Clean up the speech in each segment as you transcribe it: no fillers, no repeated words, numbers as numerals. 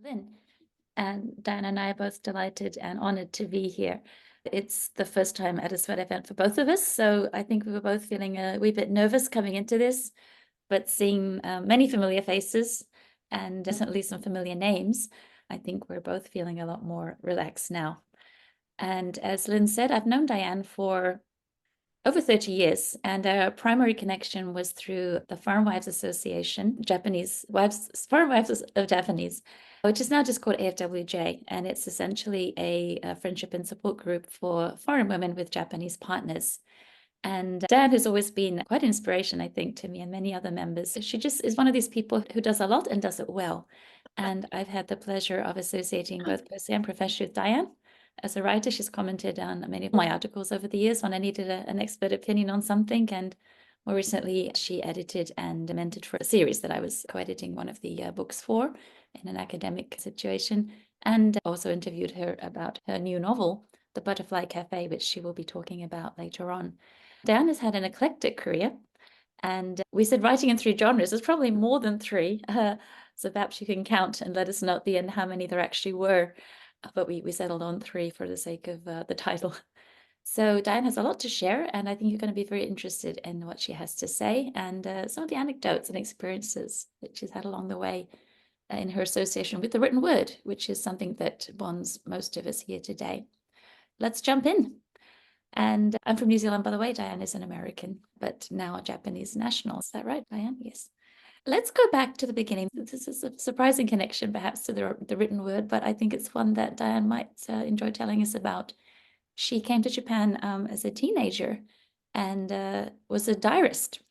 Lynn. And Diane and I are both delighted and honored to be here. It's the first time at a sweat event for both of us, so I think we were both feeling a wee bit nervous coming into this, but seeing many familiar faces and definitely some familiar names, I think we're both feeling a lot more relaxed now. And as Lynn said, I've known Diane for over 30 years, and our primary connection was through the Farm Wives Association, Farm Wives of Japanese, which is now just called AFWJ, and it's essentially a friendship and support group for foreign women with Japanese partners. And Dad has always been quite an inspiration, I think, to me and many other members. She just is one of these people who does a lot and does it well. And I've had the pleasure of associating both personally and professionally with Diane. As a writer, she's commented on many of my articles over the years when I needed an expert opinion on something. And more recently, she edited and mentored for a series that I was co-editing one of the books for in an academic situation, and also interviewed her about her new novel, The Butterfly Café, which she will be talking about later on. Diane has had an eclectic career, and we said writing in 3 genres. There's probably more than 3. So perhaps you can count and let us know at the end how many there actually were. But we settled on 3 for the sake of the title. So Diane has a lot to share, and I think you're going to be very interested in what she has to say and some of the anecdotes and experiences that she's had along the way in her association with the written word, which is something that bonds most of us here today. Let's jump in. And I'm from New Zealand, by the way. Diane is an American, but now a Japanese national. Is that right, Diane? Yes. Let's go back to the beginning. This is a surprising connection, perhaps, to the written word, but I think it's one that Diane might enjoy telling us about. She came to Japan as a teenager and was a diarist.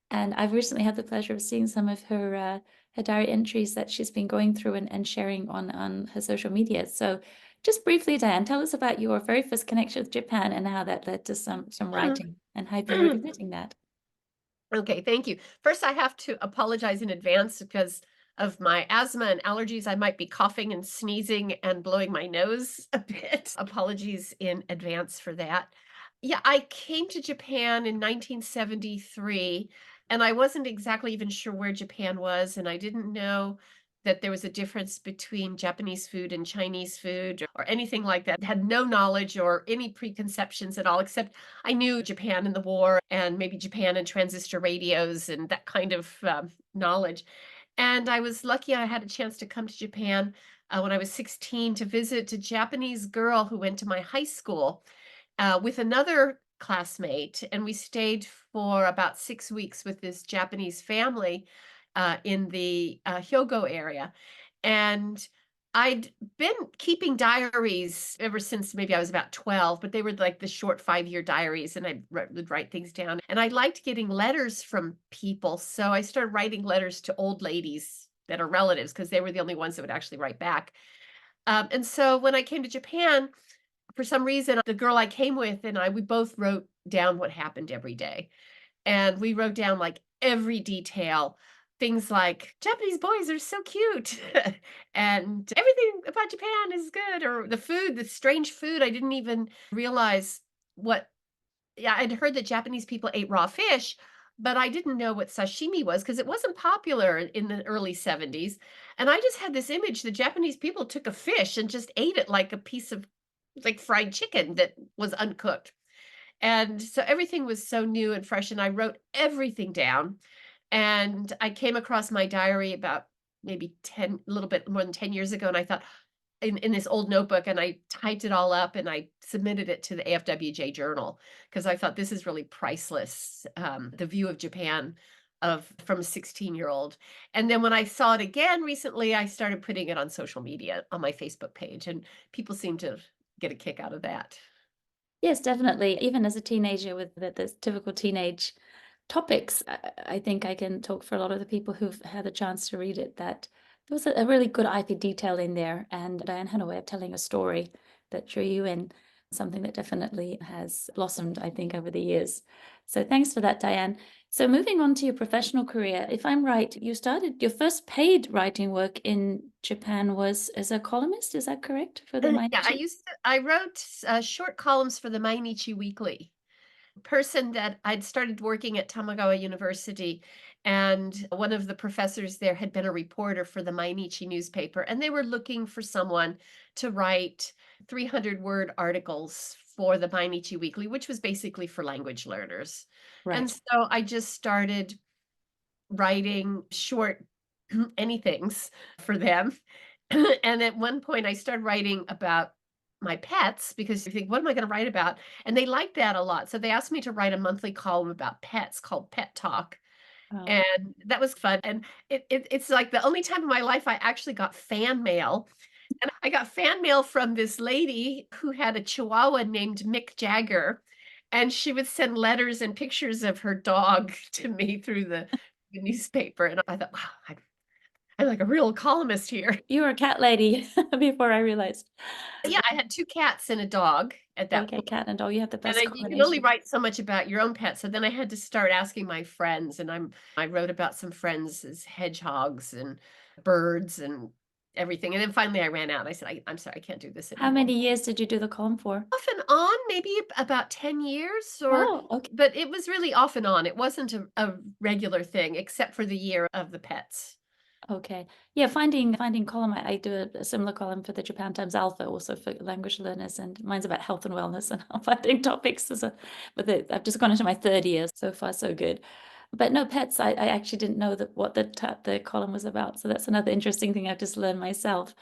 And I've recently had the pleasure of seeing some of her diary entries that she's been going through and sharing on her social media. So just briefly, Diane, tell us about your very first connection with Japan and how that led to some writing and how you've been revisiting that. Okay, thank you. First, I have to apologize in advance because of my asthma and allergies. I might be coughing and sneezing and blowing my nose a bit. Apologies in advance for that. Yeah, I came to Japan in 1973, and I wasn't exactly even sure where Japan was, and I didn't know that there was a difference between Japanese food and Chinese food or anything like that. Had no knowledge or any preconceptions at all, except I knew Japan and the war and maybe Japan and transistor radios and that kind of knowledge. And I was lucky I had a chance to come to Japan when I was 16 to visit a Japanese girl who went to my high school with another classmate. And we stayed for about 6 weeks with this Japanese family in the Hyogo area. And I'd been keeping diaries ever since maybe I was about 12, but they were like the short 5-year diaries, and I would write things down. And I liked getting letters from people. So I started writing letters to old ladies that are relatives because they were the only ones that would actually write back. And so when I came to Japan, for some reason, the girl I came with and we both wrote down what happened every day. And we wrote down like every detail. Things like Japanese boys are so cute and everything about Japan is good, or the food, the strange food. I didn't even realize what, yeah, I'd heard that Japanese people ate raw fish, but I didn't know what sashimi was because it wasn't popular in the early 70s. And I just had this image that Japanese people took a fish and just ate it like a piece of like fried chicken that was uncooked. And so everything was so new and fresh, and I wrote everything down. And I came across my diary about maybe 10, a little bit more than 10 years ago. And I thought in this old notebook, and I typed it all up and I submitted it to the AFWJ journal because I thought this is really priceless. The view of Japan of from a 16-year-old. And then when I saw it again recently, I started putting it on social media on my Facebook page, and people seem to get a kick out of that. Yes, definitely. Even as a teenager with the typical teenage topics, I think I can talk for a lot of the people who've had a chance to read it that there was a really good IP detail in there. And Diane had a way of telling a story that drew you in, something that definitely has blossomed, I think, over the years. So thanks for that, Diane. So moving on to your professional career, if I'm right, you started your first paid writing work in Japan was as a columnist. Is that correct? For the Yeah, Mainichi? I wrote short columns for the Mainichi Weekly. Person that I'd started working at Tamagawa University, And one of the professors there had been a reporter for the Mainichi newspaper, and they were looking for someone to write 300-word articles for the Mainichi Weekly, which was basically for language learners. And Right. so I just started writing short anythings for them. And at one point, I started writing about my pets because you think, what am I going to write about? And they liked that a lot. So they asked me to write a monthly column about pets called Pet Talk. Oh, And that was fun. And it's like the only time in my life I actually got fan mail. And I got fan mail from this lady who had a chihuahua named Mick Jagger. And she would send letters and pictures of her dog to me through the newspaper. And I thought, wow, I'm like a real columnist here. you were a cat lady before I realized. Yeah, I had 2 cats and a dog at that Okay, point. cat and dog, you have the And best you can only combination. write so much about your own pet. So then I had to start asking my friends, and I wrote about some friends as hedgehogs and birds and everything. And then finally I ran out. I said, I'm sorry, I can't do this How anymore. many years did you do the column for? Off and on, maybe about 10 years or Oh, okay. but it was really off and on. It wasn't a regular thing except for the year of the pets. Okay. Yeah, finding column. I do a similar column for the Japan Times Alpha, also for language learners, and mine's about health and wellness and finding topics as a. I've just gone into my third year. So far, so good. But no pets. I actually didn't know that what the column was about. So that's another interesting thing I've just learned myself.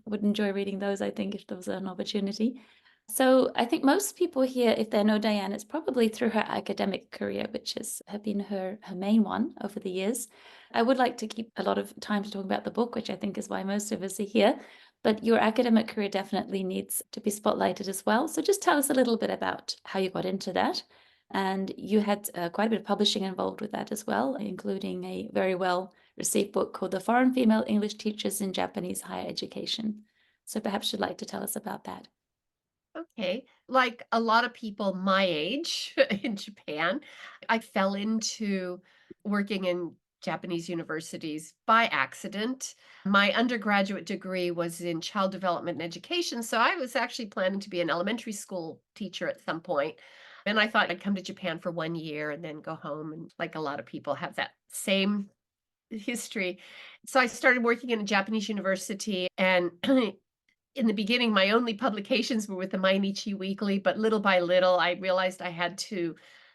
I would enjoy reading those, I think, if there was an opportunity. So I think most people here, if they know Diane, it's probably through her academic career, which has been her main one over the years. I would like to keep a lot of time to talk about the book, which I think is why most of us are here. But your academic career definitely needs to be spotlighted as well. So just tell us a little bit about how you got into that. And you had quite a bit of publishing involved with that as well, including a very well received book called The Foreign Female English Teachers in Japanese Higher Education. So perhaps you'd like to tell us about that. Okay. Like a lot of people my age in Japan, I fell into working in Japanese universities by accident. My undergraduate degree was in child development and education. So I was actually planning to be an elementary school teacher at some point. And I thought I'd come to Japan for 1 year and then go home. And like a lot of people have that same history. So I started working in a Japanese university and in the beginning, my only publications were with the Mainichi Weekly, but little by little, I realized I had to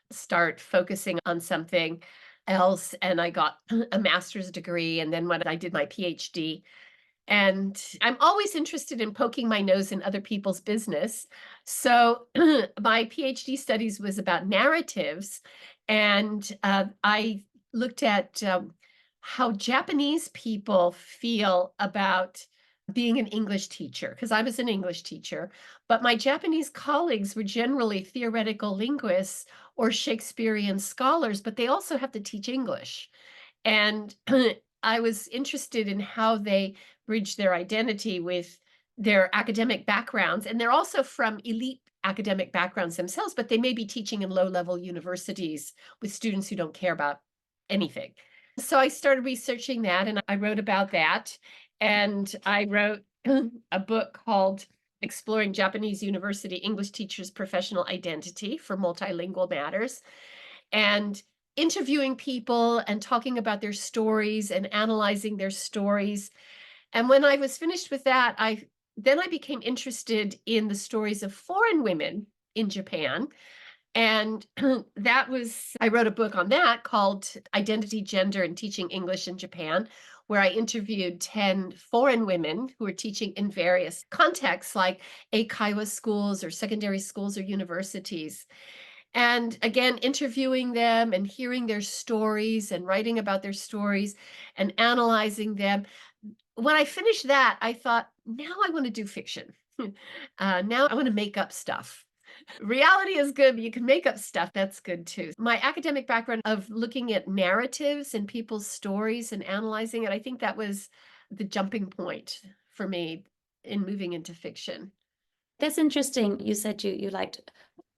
start focusing on something else. And I got a master's degree. And then when I did my PhD, and I'm always interested in poking my nose in other people's business. So my PhD studies was about narratives. And I looked at how Japanese people feel about being an English teacher, because I was an English teacher, but my Japanese colleagues were generally theoretical linguists or Shakespearean scholars, but they also have to teach English. And I was interested in how they bridge their identity with their academic backgrounds. And they're also from elite academic backgrounds themselves, but they may be teaching in low-level universities with students who don't care about anything. So I started researching that and I wrote about that. And I wrote a book called Exploring Japanese University English Teachers' Professional Identity for Multilingual Matters. And interviewing people and talking about their stories and analyzing their stories. And when I was finished with that, I became interested in the stories of foreign women in Japan. And I wrote a book on that called Identity, Gender, and Teaching English in Japan, where I interviewed 10 foreign women who were teaching in various contexts like eikaiwa schools or secondary schools or universities. And again, interviewing them and hearing their stories and writing about their stories and analyzing them. When I finished that, I thought, now I want to do fiction. Now I want to make up stuff. Reality is good, but you can make up stuff. That's good too. My academic background of looking at narratives and people's stories and analyzing it, I think that was the jumping point for me in moving into fiction. That's interesting. You said you liked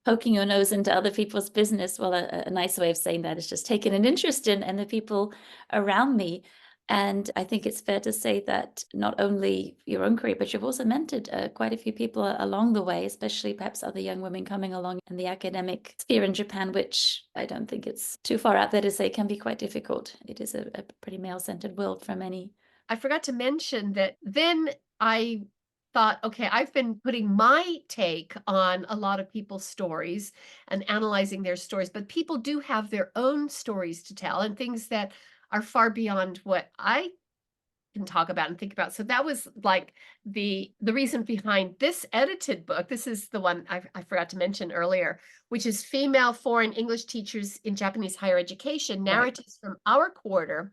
poking your nose into other people's business. Well, a nice way of saying that is just taking an interest in and the people around me. And I think it's fair to say that not only your own career, but you've also mentored quite a few people along the way, especially perhaps other young women coming along in the academic sphere in Japan, which I don't think it's too far out there to say can be quite difficult. It is a pretty male-centered world for many. I forgot to mention that then I thought, okay, I've been putting my take on a lot of people's stories and analyzing their stories, but people do have their own stories to tell and things that are far beyond what I can talk about and think about. So that was like the reason behind this edited book. This is the one I forgot to mention earlier, which is Female Foreign English Teachers in Japanese Higher Education, Right. Narratives from Our Quarter,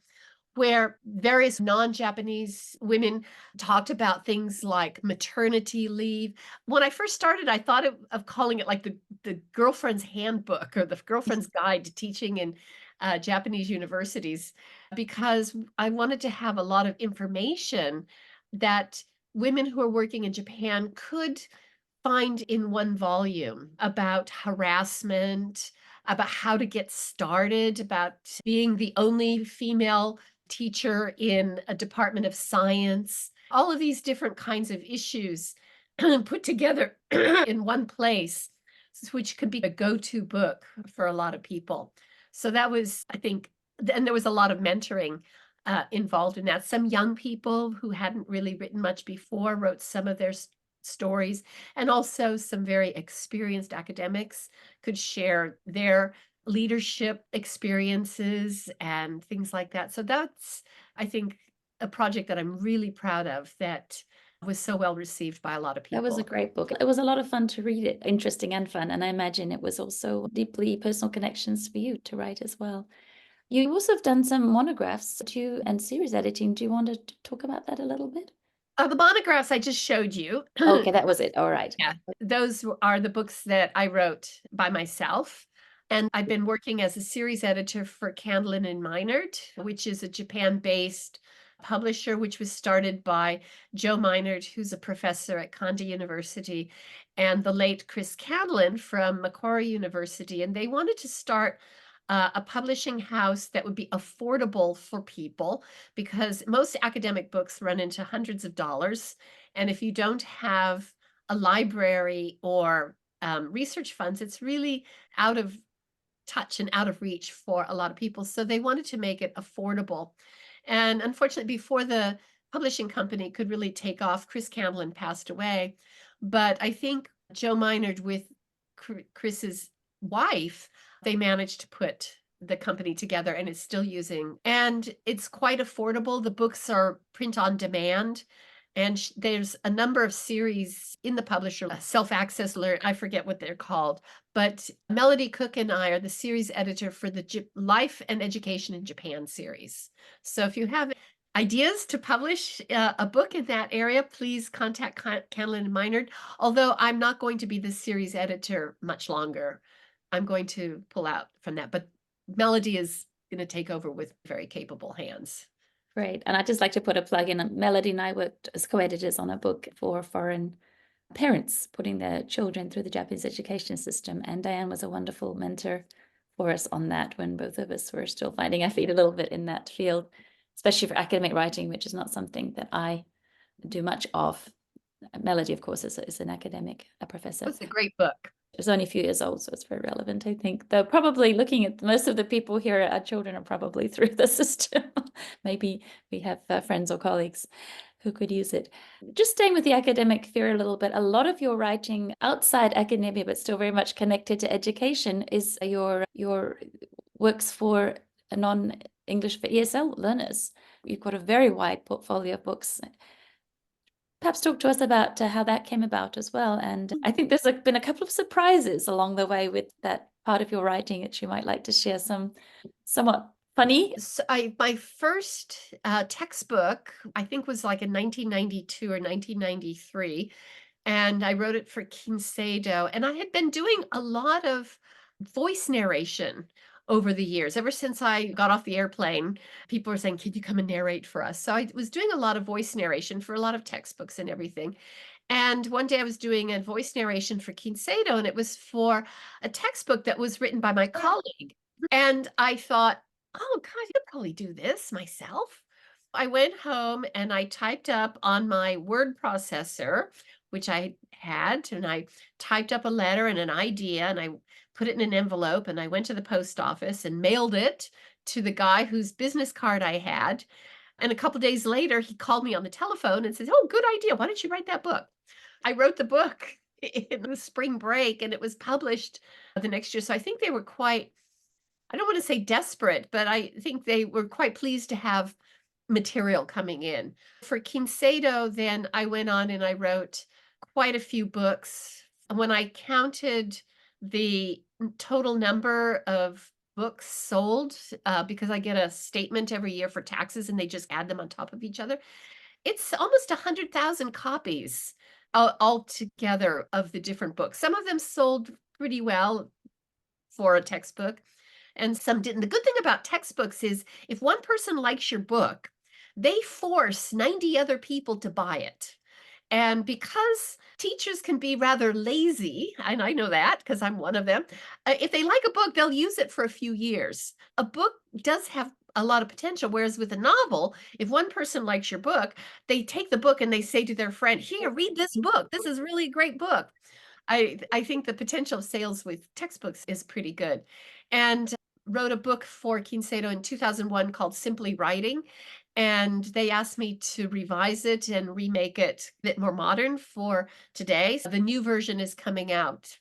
where various non-Japanese women talked about things like maternity leave. When I first started, I thought of calling it like the girlfriend's handbook or the girlfriend's guide to teaching in Japanese universities, because I wanted to have a lot of information that women who are working in Japan could find in one volume about harassment, about how to get started, about being the only female teacher in a department of science, all of these different kinds of issues put together in one place, which could be a go-to book for a lot of people. So that was, I think, and there was a lot of mentoring involved in that. Some young people who hadn't really written much before wrote some of their stories, and also some very experienced academics could share their leadership experiences and things like that. So that's, I think, a project that I'm really proud of that was so well received by a lot of That was a people. great book. It was a lot of fun to read it, interesting and fun. And I imagine it was also deeply personal connections for you to write as well. You also have done some monographs too and series editing. Do you want to talk about that a little bit? The monographs I just showed you. Okay, that was it. All right. Yeah, those are the books that I wrote by myself. And I've been working as a series editor for Candlin and Meinert, which is a Japan-based publisher, which was started by Joe Meinert, who's a professor at Kanda University, and the late Chris Candlin from Macquarie University. And they wanted to start a publishing house that would be affordable for people, because most academic books run into hundreds of dollars. And if you don't have a library or research funds, it's really out of touch and out of reach for a lot of people. So they wanted to make it affordable. And unfortunately, before the publishing company could really take off, Chris Candlin passed away. But I think Joe Minard with Chris's wife, they managed to put the company together, and it's still using, and it's quite affordable. The books are print on demand. And there's a number of series in the publisher, self-access learn, I forget what they're called, but Melody Cook and I are the series editor for the Life and Education in Japan series. So if you have ideas to publish a book in that area, please contact Candlin and Meinert. Although I'm not going to be the series editor much longer. I'm going to pull out from that, but Melody is going to take over with very capable hands. Great. And I'd just like to put a plug in. Melody and I worked as co-editors on a book for foreign parents putting their children through the Japanese education system. And Diane was a wonderful mentor for us on that when both of us were still finding our feet a little bit in that field, especially for academic writing, which is not something that I do much of. Melody, of course, is an academic, a professor. It's a great book. It was only a few years old, so it's very relevant, I think. Though probably looking at most of the people here, our children are probably through the system. Maybe we have friends or colleagues who could use it. Just staying with the academic sphere a little bit, a lot of your writing outside academia, but still very much connected to education, is your works for non-English for ESL learners. You've got a very wide portfolio of books. Perhaps talk to us about how that came about as well. And I think there's been a couple of surprises along the way with that part of your writing that you might like to share, some somewhat funny. So my first textbook, I think, was like in 1992 or 1993, and I wrote it for Kinseido. And I had been doing a lot of voice narration over the years. Ever since I got off the airplane, people were saying, "Can you come and narrate for us?" So I was doing a lot of voice narration for a lot of textbooks and everything. And one day I was doing a voice narration for Kinseido, and it was for a textbook that was written by my colleague. And I thought, oh, God, I could probably do this myself. I went home and I typed up on my word processor, which I had, and I typed up a letter and an idea, and I put it in an envelope, and I went to the post office and mailed it to the guy whose business card I had. And a couple days later, he called me on the telephone and said, "Oh, good idea. Why don't you write that book?" I wrote the book in the spring break, and it was published the next year. So I think they were quite, I don't want to say desperate, but I think they were quite pleased to have material coming in. For Kinseido, then I went on and I wrote quite a few books. When I counted the total number of books sold, because I get a statement every year for taxes and they just add them on top of each other, it's almost 100,000 copies altogether of the different books. Some of them sold pretty well for a textbook, and some didn't. The good thing about textbooks is if one person likes your book, they force 90 other people to buy it. And because teachers can be rather lazy, and I know that because I'm one of them, if they like a book, they'll use it for a few years. A book does have a lot of potential, whereas with a novel, if one person likes your book, they take the book and they say to their friend, "Here, read this book. This is really a great book." I think the potential of sales with textbooks is pretty good. And wrote a book for Kinseido in 2001 called Simply Writing, and they asked me to revise it and remake it a bit more modern for today. So the new version is coming out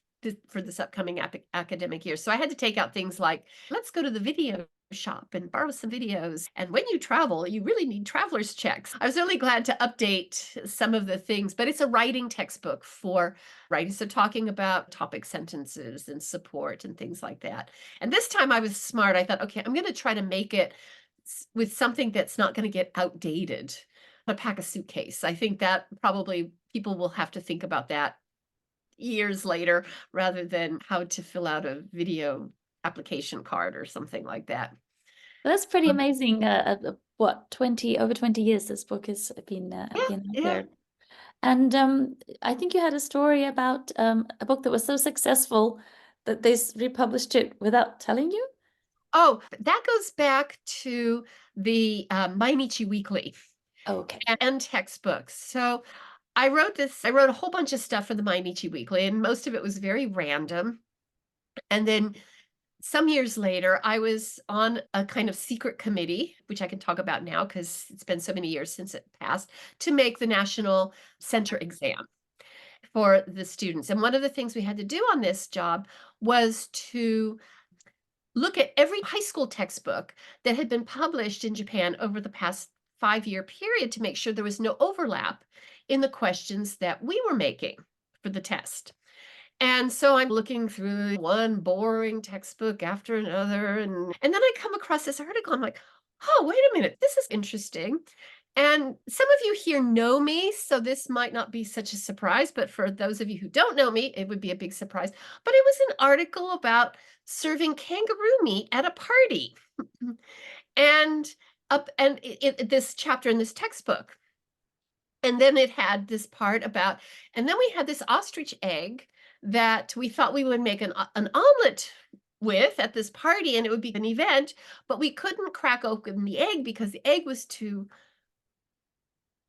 for this upcoming academic year. So I had to take out things like, let's go to the video shop and borrow some videos. And when you travel, you really need traveler's checks. I was really glad to update some of the things, but it's a writing textbook for writing. So talking about topic sentences and support and things like that. And this time I was smart. I thought, okay, I'm going to try to make it with something that's not going to get outdated. A pack a suitcase. I think that probably people will have to think about that years later rather than how to fill out a video application card or something like that. That's pretty Um, amazing. What, 20, over 20 years this book has yeah, been out yeah. there. And I think you had a story about a book that was so successful that they republished it without telling you. Oh, that goes back to the Mainichi Weekly Oh, okay. and textbooks. So I wrote a whole bunch of stuff for the Mainichi Weekly, and most of it was very random. And then some years later, I was on a kind of secret committee, which I can talk about now because it's been so many years since it passed, to make the national center exam for the students. And one of the things we had to do on this job was to look at every high school textbook that had been published in Japan over the past 5-year period to make sure there was no overlap in the questions that we were making for the test. And so I'm looking through one boring textbook after another, and then I come across this article. I'm like, "Oh, wait a minute, this is interesting." And some of you here know me, so this might not be such a surprise, but for those of you who don't know me, it would be a big surprise. But it was an article about serving kangaroo meat at a party. And this chapter in this textbook. And then it had this part about, and then we had this ostrich egg that we thought we would make an omelet with at this party, and it would be an event, but we couldn't crack open the egg because the egg was too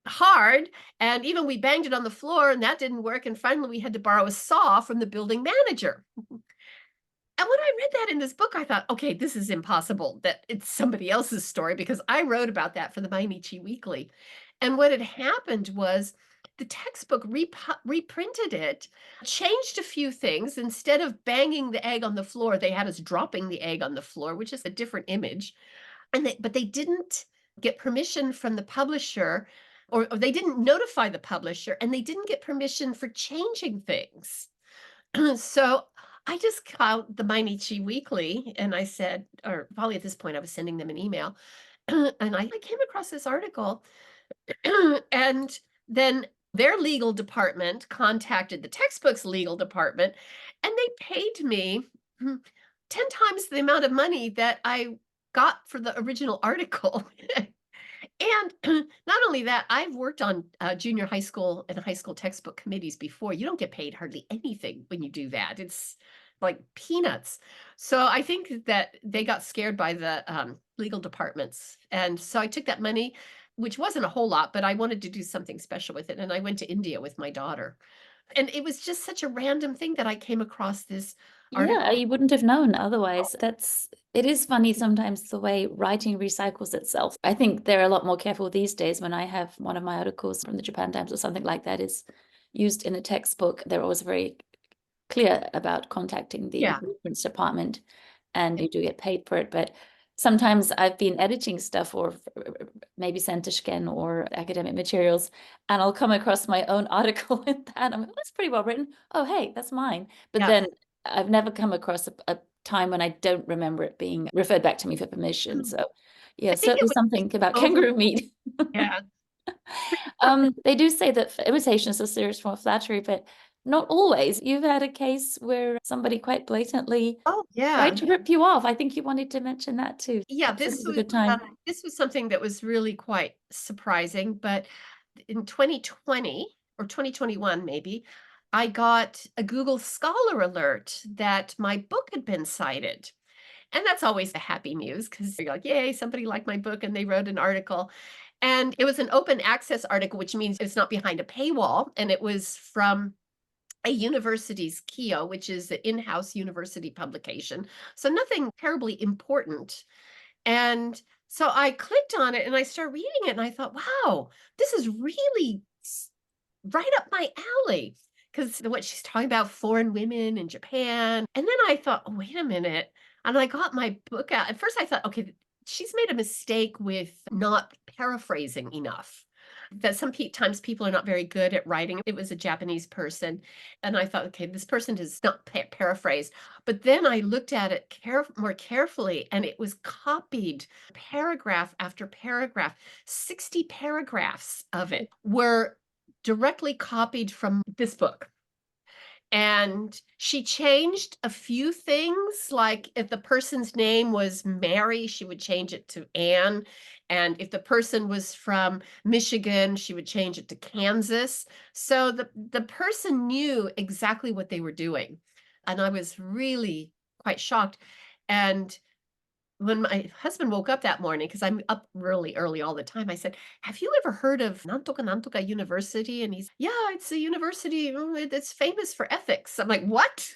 hard. And even we banged it on the floor and that didn't work. And finally, we had to borrow a saw from the building manager. And when I read that in this book, I thought, okay, this is impossible that it's somebody else's story because I wrote about that for the Mainichi Weekly. And what had happened was the textbook reprinted it, changed a few things. Instead of banging the egg on the floor, they had us dropping the egg on the floor, which is a different image. But they didn't get permission from the publisher, or they didn't notify the publisher, and they didn't get permission for changing things. So I just called the Mainichi Weekly and I said, or probably at this point, I was sending them an email. And I came across this article, and then their legal department contacted the textbook's legal department, and they paid me 10 times the amount of money that I got for the original article. And not only that, I've worked on junior high school and high school textbook committees before. You don't get paid hardly anything when you do that. It's like peanuts. So I think that they got scared by the legal departments. And so I took that money which wasn't a whole lot, but I wanted to do something special with it. And I went to India with my daughter. And it was just such a random thing that I came across this Yeah, article. you wouldn't have known otherwise. It is funny sometimes the way writing recycles itself. I think they're a lot more careful these days when I have one of my articles from the Japan Times or something like that is used in a textbook. They're always very clear about contacting the Yeah. reference department and you do get paid for it. But sometimes I've been editing stuff or maybe Sken or academic materials, and I'll come across my own article in that. I'm like, oh, that's pretty well written. Oh, hey, that's mine. But Yeah. then I've never come across a time when I don't remember it being referred back to me for permission. Mm. So yeah, I think it certainly was something about over. kangaroo meat. Yeah. They do say that imitation is a serious form of flattery, but not always. You've had a case where somebody quite blatantly Oh, tried yeah. to rip you off. I think you wanted to mention that too. Yeah, Perhaps this is a good time. this was something that was really quite surprising, but in 2020 or 2021 maybe, I got a Google Scholar alert that my book had been cited. And that's always a happy news because you're like, yay, somebody liked my book and they wrote an article. And it was an open access article, which means it's not behind a paywall. And it was from a university's KIO, which is the in-house university publication. So nothing terribly important. And so I clicked on it and I started reading it and I thought, wow, this is really right up my alley. Because what she's talking about foreign women in Japan. And then I thought, oh, wait a minute. And I got my book out. At first I thought, okay, she's made a mistake with not paraphrasing enough. That times people are not very good at writing. It was a Japanese person. And I thought, okay, this person does not paraphrase. But then I looked at it more carefully and it was copied paragraph after paragraph. 60 paragraphs of it were directly copied from this book. And she changed a few things, like if the person's name was Mary, she would change it to Anne. And if the person was from Michigan, she would change it to Kansas. So the person knew exactly what they were doing. And I was really quite shocked. And when my husband woke up that morning, because I'm up really early all the time, I said, "Have you ever heard of Nantoka University?" And he's, "Yeah, it's a university, it's famous for ethics." I'm like, "What?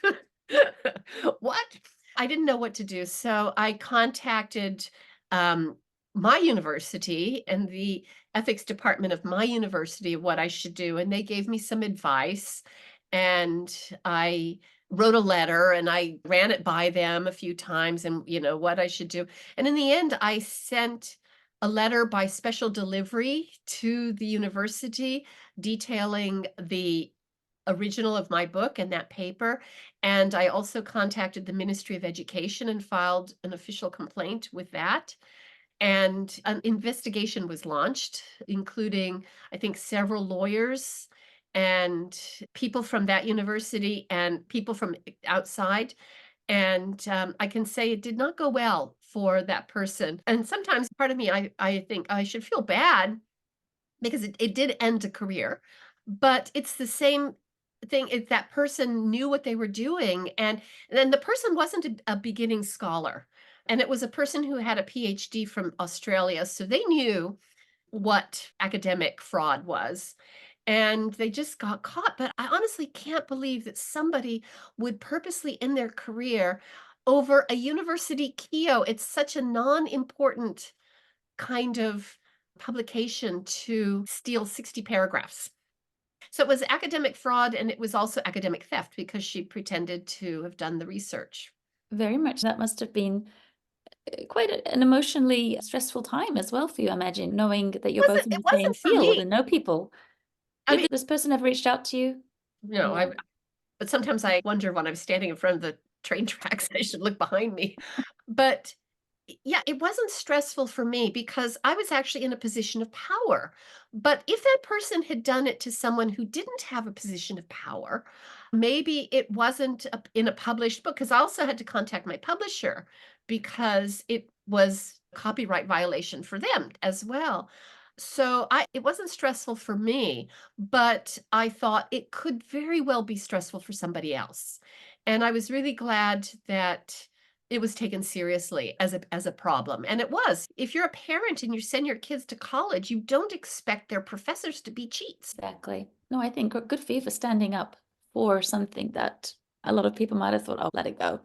What?" I didn't know what to do, so I contacted, um, my university and the ethics department of my university of what I should do, and they gave me some advice, and I wrote a letter and I ran it by them a few times and what I should do. And in the end I sent a letter by special delivery to the university detailing the original of my book and that paper. And I also contacted the Ministry of Education and filed an official complaint with that. And an investigation was launched, including, I think, several lawyers and people from that university and people from outside. And I can say it did not go well for that person. And sometimes part of me, I think I should feel bad because it did end a career, but it's the same thing. If that person knew what they were doing, and then the person wasn't a beginning scholar, and it was a person who had a PhD from Australia, so they knew what academic fraud was, and they just got caught. But I honestly can't believe that somebody would purposely end their career over a university KIO. It's such a non-important kind of publication to steal 60 paragraphs. So it was academic fraud and it was also academic theft because she pretended to have done the research. Very much. That must have been quite an emotionally stressful time as well for you, I imagine, knowing that you're both in It the same wasn't for field me. and know people. I Did mean, this person ever reached out to you? no, Yeah. but sometimes I wonder when I'm standing in front of the train tracks, I should look behind me. But yeah, it wasn't stressful for me because I was actually in a position of power. But if that person had done it to someone who didn't have a position of power, maybe it wasn't in a published book. Because I also had to contact my publisher because it was a copyright violation for them as well. So it wasn't stressful for me, but I thought it could very well be stressful for somebody else. And I was really glad that it was taken seriously as a problem, and it was. If you're a parent and you send your kids to college, you don't expect their professors to be cheats. Exactly. No, I think good for you for standing up for something that a lot of people might have thought, "I'll let it go."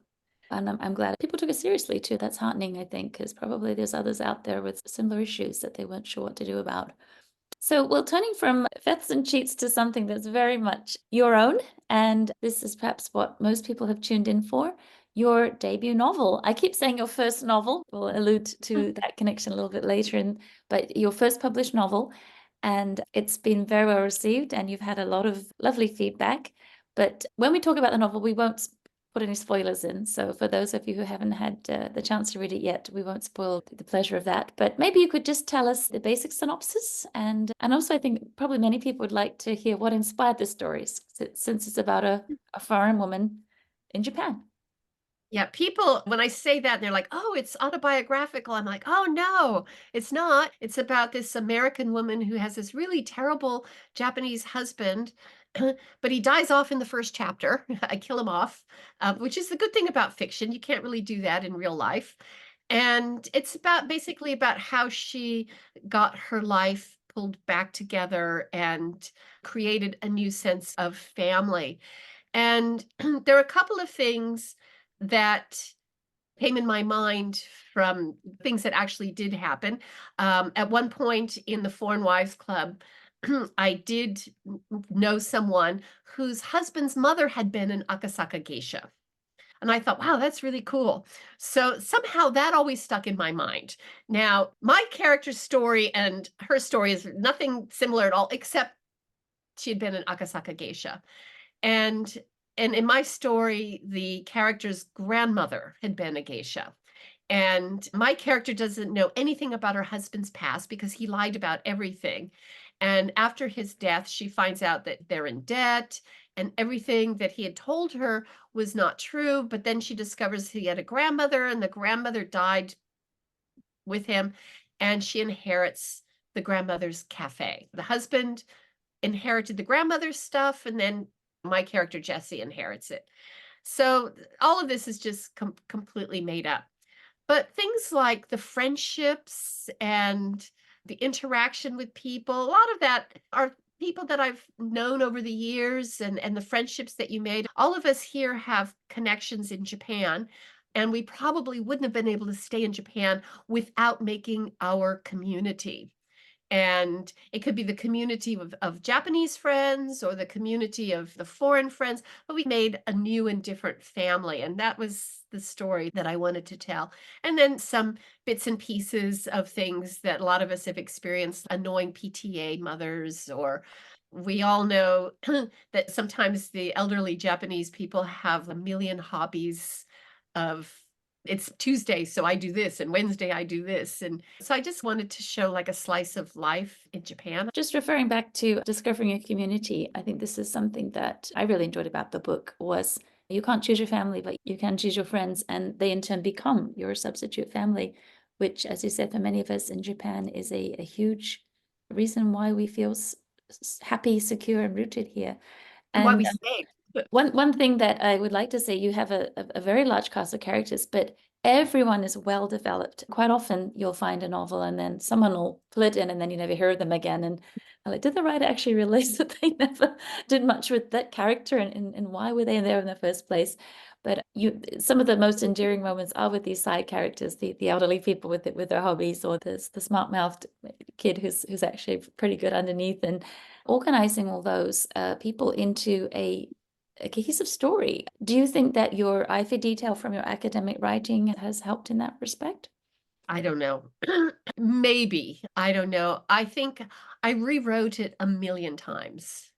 And I'm glad people took it seriously too. That's heartening, I think, because probably there's others out there with similar issues that they weren't sure what to do about. So, well, turning from thefts and cheats to something that's very much your own, and this is perhaps what most people have tuned in for, your debut novel. I keep saying your first novel. We'll allude to that connection a little bit later, but your first published novel, and it's been very well received, and you've had a lot of lovely feedback. But when we talk about the novel, we won't put any spoilers in. So for those of you who haven't had the chance to read it yet, we won't spoil the pleasure of that. But maybe you could just tell us the basic synopsis. And also I think probably many people would like to hear what inspired the stories, since it's about a foreign woman in Japan. Yeah, people, when I say that, they're like, "Oh, it's autobiographical." I'm like, "Oh, no, it's not. It's about this American woman who has this really terrible Japanese husband, but he dies off in the first chapter. I kill him off, which is the good thing about fiction. You can't really do that in real life. And it's about basically about how she got her life pulled back together and created a new sense of family. And there are a couple of things that came in my mind from things that actually did happen. At one point in the Foreign Wives Club, I did know someone whose husband's mother had been an Akasaka geisha. And I thought, wow, that's really cool. So somehow that always stuck in my mind. Now, my character's story and her story is nothing similar at all, except she had been an Akasaka geisha. And and in my story, the character's grandmother had been a geisha. And my character doesn't know anything about her husband's past because he lied about everything. And after his death, she finds out that they're in debt and everything that he had told her was not true. But then she discovers he had a grandmother and the grandmother died with him and she inherits the grandmother's cafe. The husband inherited the grandmother's stuff and then my character Jesse inherits it. So all of this is just completely made up. But things like the friendships and the interaction with people, a lot of that are people that I've known over the years and the friendships that you made. All of us here have connections in Japan, and we probably wouldn't have been able to stay in Japan without making our community. And it could be the community of Japanese friends or the community of the foreign friends, but we made a new and different family. And that was the story that I wanted to tell. And then some bits and pieces of things that a lot of us have experienced, annoying PTA mothers, or we all know that sometimes the elderly Japanese people have a million hobbies of it's Tuesday, so I do this, and Wednesday I do this. And so I just wanted to show like a slice of life in Japan. Just referring back to discovering a community, I think this is something that I really enjoyed about the book was you can't choose your family, but you can choose your friends, and they in turn become your substitute family, which, as you said, for many of us in Japan is a huge reason why we feel happy, secure, and rooted here. And why And we stayed. one thing that I would like to say, you have a very large cast of characters, but everyone is well developed. Quite often you'll find a novel and then someone will pull it in and then you never hear of them again. And I'm like, did the writer actually realize that they never did much with that character and why were they there in the first place? But some of the most endearing moments are with these side characters, the elderly people with their hobbies, or the smart-mouthed kid who's actually pretty good underneath, and organizing all those people into a cohesive story. Do you think that your eye for detail from your academic writing has helped in that respect? I don't know. Maybe. I don't know. I think I rewrote it a million times.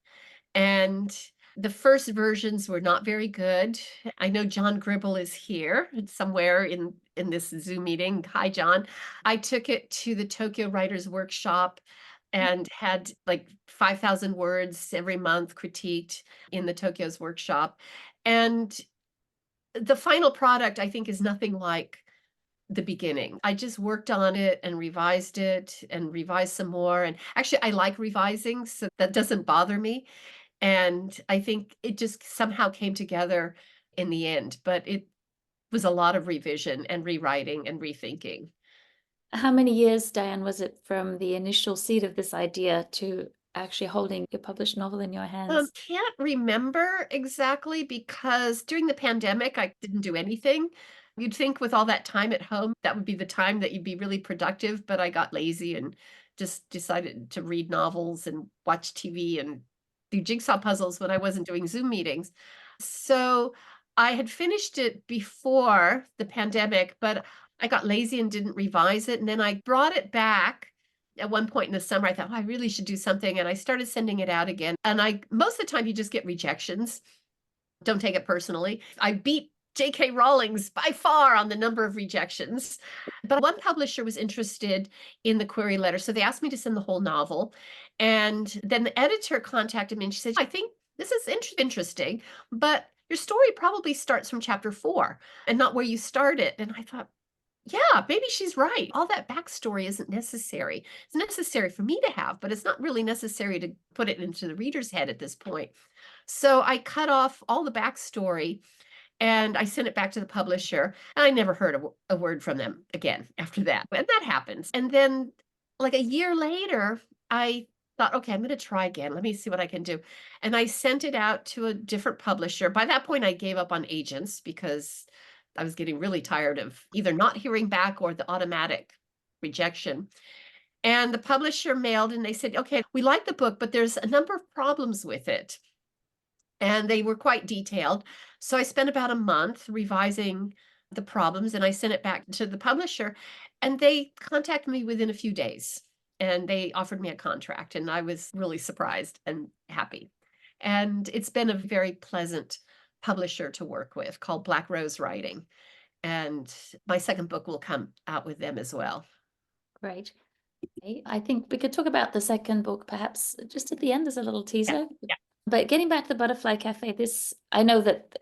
And the first versions were not very good. I know John Gribble is here somewhere in this Zoom meeting. Hi, John. I took it to the Tokyo Writers Workshop and had like 5,000 words every month critiqued in the Tokyo's workshop. And the final product, I think, is nothing like the beginning. I just worked on it and revised some more. And actually, I like revising, so that doesn't bother me. And I think it just somehow came together in the end. But it was a lot of revision and rewriting and rethinking. How many years, Diane, was it from the initial seed of this idea to actually holding your published novel in your hands? Can't remember exactly because during the pandemic, I didn't do anything. You'd think with all that time at home, that would be the time that you'd be really productive, but I got lazy and just decided to read novels and watch TV and do jigsaw puzzles when I wasn't doing Zoom meetings. So I had finished it before the pandemic, but I got lazy and didn't revise it. And then I brought it back at one point in the summer. I thought, oh, I really should do something. And I started sending it out again. And most of the time, you just get rejections. Don't take it personally. I beat J.K. Rowling's by far on the number of rejections. But one publisher was interested in the query letter. So they asked me to send the whole novel. And then the editor contacted me and she said, I think this is interesting, but your story probably starts from chapter 4 and not where you started. And I thought, yeah, maybe she's right. All that backstory isn't necessary. It's necessary for me to have, but it's not really necessary to put it into the reader's head at this point. So I cut off all the backstory and I sent it back to the publisher. And I never heard a word from them again after that. And that happens. And then, like a year later, I thought, okay, I'm going to try again. Let me see what I can do. And I sent it out to a different publisher. By that point, I gave up on agents because I was getting really tired of either not hearing back or the automatic rejection. And the publisher mailed and they said, okay, we like the book, but there's a number of problems with it. And they were quite detailed. So I spent about a month revising the problems and I sent it back to the publisher and they contacted me within a few days and they offered me a contract and I was really surprised and happy. And it's been a very pleasant publisher to work with called Black Rose Writing. And my second book will come out with them as well. Great. Okay, I think we could talk about the second book, perhaps just at the end as a little teaser. Yeah. But getting back to the Butterfly Cafe, I know that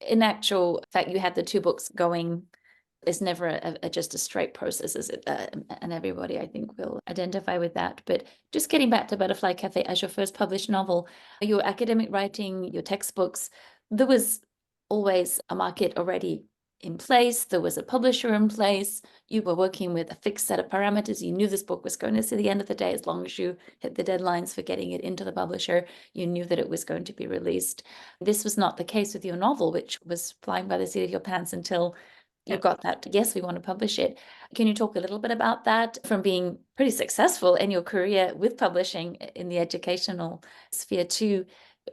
in actual fact, you had the two books going. It's never just a straight process, is it? And everybody, I think, will identify with that. But just getting back to Butterfly Cafe as your first published novel, your academic writing, your textbooks, there was always a market already in place. There was a publisher in place. You were working with a fixed set of parameters. You knew this book was going to see the end of the day as long as you hit the deadlines for getting it into the publisher. You knew that it was going to be released. This was not the case with your novel, which was flying by the seat of your pants until you got that, yes, we want to publish it. Can you talk a little bit about that from being pretty successful in your career with publishing in the educational sphere to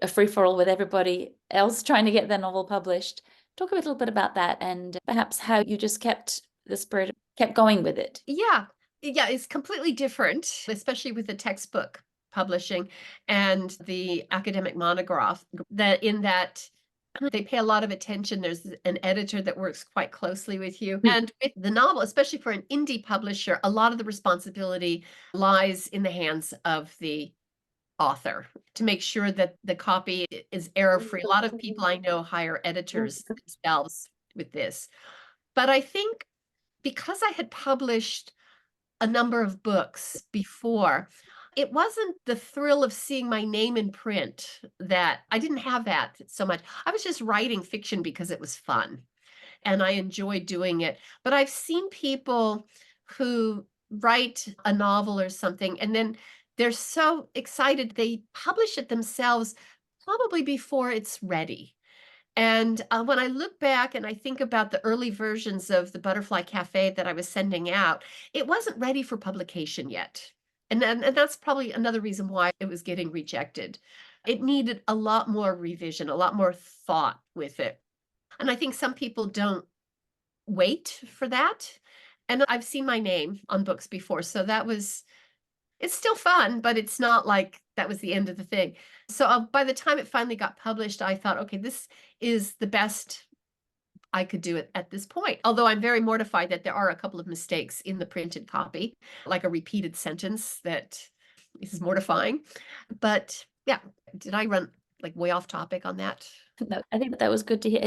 a free-for-all with everybody else trying to get their novel published? Talk a little bit about that and perhaps how you just kept the spirit, kept going with it. Yeah. Yeah, it's completely different, especially with the textbook publishing and the academic monograph, that in that they pay a lot of attention. There's an editor that works quite closely with you. And with the novel, especially for an indie publisher, a lot of the responsibility lies in the hands of the author to make sure that the copy is error-free. A lot of people I know hire editors themselves with this. But I think because I had published a number of books before, it wasn't the thrill of seeing my name in print that I didn't have that so much. I was just writing fiction because it was fun and I enjoyed doing it. But I've seen people who write a novel or something and then they're so excited they publish it themselves probably before it's ready. And when I look back and I think about the early versions of the Butterfly Cafe that I was sending out, it wasn't ready for publication yet. And that's probably another reason why it was getting rejected. It needed a lot more revision, a lot more thought with it. And I think some people don't wait for that. And I've seen my name on books before. So it's still fun, but it's not like that was the end of the thing. So by the time it finally got published, I thought, okay, this is the best I could do it at this point. Although I'm very mortified that there are a couple of mistakes in the printed copy, like a repeated sentence that is mortifying. But yeah, did I run like way off topic on that? No, I think that was good to hear.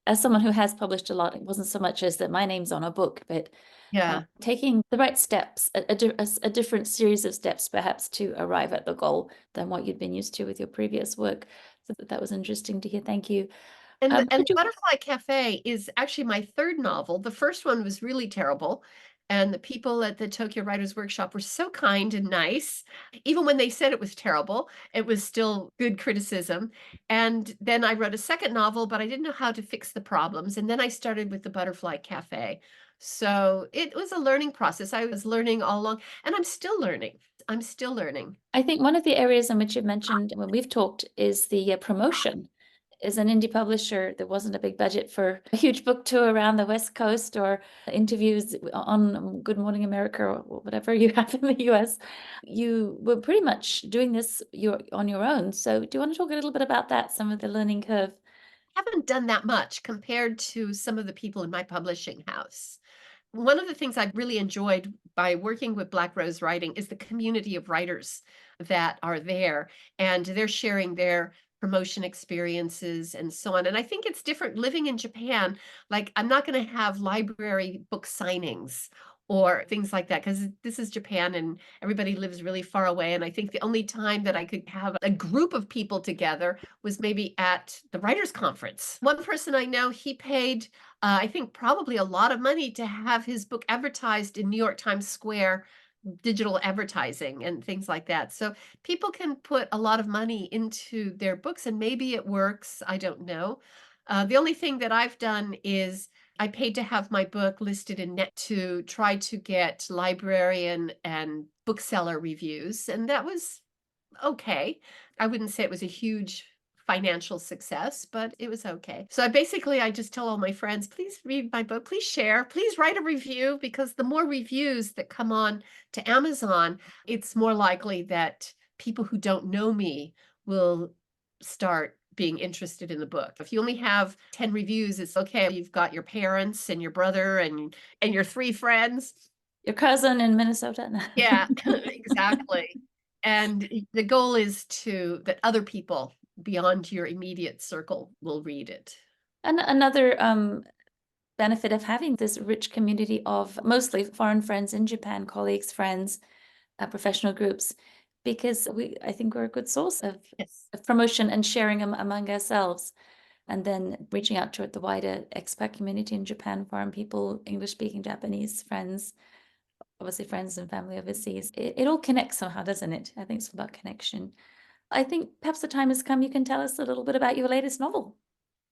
As someone who has published a lot, it wasn't so much as that my name's on a book, but Yeah. taking the right steps, a different series of steps perhaps to arrive at the goal than what you'd been used to with your previous work. So that was interesting to hear. Thank you. And Could you Butterfly Café is actually my third novel. The first one was really terrible, and the people at the Tokyo Writers Workshop were so kind and nice. Even when they said it was terrible, it was still good criticism. And then I wrote a second novel, but I didn't know how to fix the problems. And then I started with the Butterfly Café. So it was a learning process. I was learning all along, and I'm still learning. I'm still learning. I think one of the areas in which you've mentioned when we've talked is the promotion. As an indie publisher, there wasn't a big budget for a huge book tour around the West Coast or interviews on Good Morning America or whatever you have in the US. You were pretty much doing this on your own. So do you want to talk a little bit about that, some of the learning curve? Haven't done that much compared to some of the people in my publishing house. One of the things I've really enjoyed by working with Black Rose Writing is the community of writers that are there, and they're sharing their promotion experiences and so on. And I think it's different living in Japan. Like, I'm not going to have library book signings or things like that because this is Japan and everybody lives really far away. And I think the only time that I could have a group of people together was maybe at the writers' conference. One person I know, he paid I think probably a lot of money to have his book advertised in New York Times Square, digital advertising and things like that. So people can put a lot of money into their books and maybe it works. I don't know. The only thing that I've done is I paid to have my book listed in Net to try to get librarian and bookseller reviews. And that was okay. I wouldn't say it was a huge financial success, but it was okay. So I just tell all my friends, please read my book, please share, please write a review because the more reviews that come on to Amazon, it's more likely that people who don't know me will start being interested in the book. If you only have 10 reviews, it's okay. You've got your parents and your brother and your 3 friends. Your cousin in Minnesota? Yeah, exactly. And the goal is that other people beyond your immediate circle will read it. And another benefit of having this rich community of mostly foreign friends in Japan, colleagues, friends, professional groups, because I think we're a good source Yes. of promotion and sharing among ourselves, and then reaching out to the wider expat community in Japan, foreign people, English-speaking Japanese friends, obviously friends and family overseas. It all connects somehow, doesn't it? I think it's about connection. I think perhaps the time has come you can tell us a little bit about your latest novel.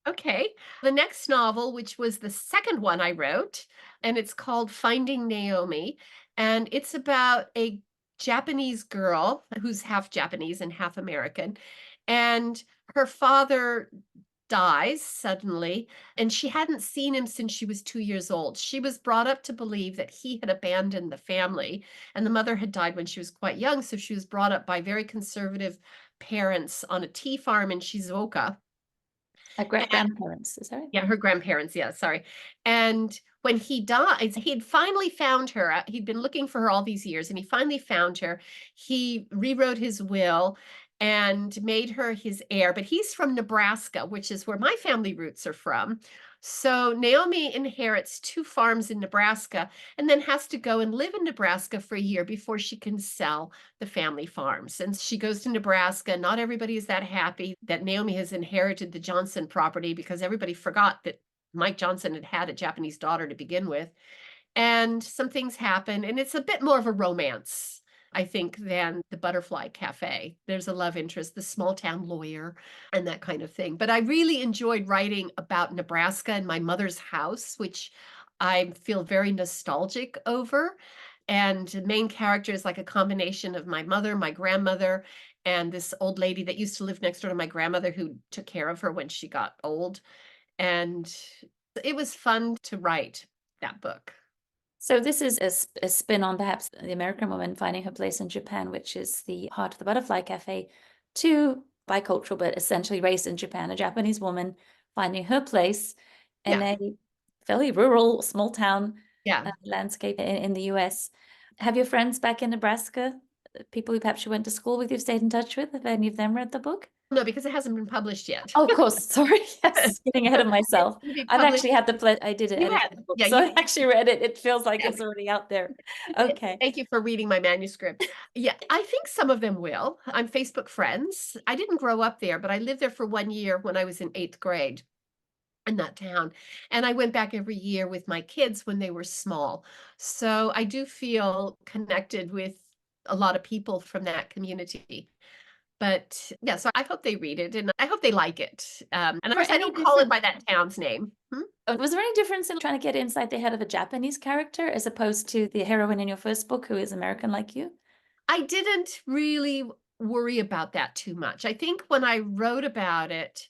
Okay. The next novel, which was the second one I wrote, and it's called Finding Naomi, and it's about a Japanese girl who's half Japanese and half American, and her father dies suddenly, and she hadn't seen him since she was 2 years old. She was brought up to believe that he had abandoned the family, and the mother had died when she was quite young, so she was brought up by very conservative parents on a tea farm in Shizuoka. Grandparents, is that right? Yeah, her grandparents, yeah, sorry. And when he died, he'd finally found her. He'd been looking for her all these years, and he finally found her. He rewrote his will and made her his heir, but he's from Nebraska, which is where my family roots are from. So Naomi inherits 2 farms in Nebraska and then has to go and live in Nebraska for a year before she can sell the family farms. And she goes to Nebraska. Not everybody is that happy that Naomi has inherited the Johnson property because everybody forgot that Mike Johnson had had a Japanese daughter to begin with. And some things happen, and it's a bit more of a romance, I think, than the Butterfly Café. There's a love interest, the small town lawyer, and that kind of thing. But I really enjoyed writing about Nebraska and my mother's house, which I feel very nostalgic over. And the main character is like a combination of my mother, my grandmother, and this old lady that used to live next door to my grandmother who took care of her when she got old. And it was fun to write that book. So this is a spin on perhaps the American woman finding her place in Japan, which is the heart of the Butterfly Cafe, to bicultural but essentially raised in Japan, a Japanese woman finding her place in Yeah, a fairly rural, small town yeah. landscape in the US. Have your friends back in Nebraska, people who perhaps you went to school with, you stayed in touch with, have any of them read the book? No, because it hasn't been published yet. Oh, of course. Sorry. Yes. Getting ahead of It's myself. gonna be I've published. actually had the pleasure. I did an You edit have, of the book, yeah, so you I actually read it. It feels like have. it's already out there. Okay. Thank you for reading my manuscript. Yeah, I think some of them will. I'm Facebook friends. I didn't grow up there, but I lived there for 1 year when I was in 8th grade. in that town. And I went back every year with my kids when they were small. So I do feel connected with a lot of people from that community. But yeah, so I hope they read it and I hope they like it. And of For course, I any don't call it different, by that town's name. Hmm? was there any difference in trying to get inside the head of a Japanese character as opposed to the heroine in your first book who is American like you? I didn't really worry about that too much. I think when I wrote about it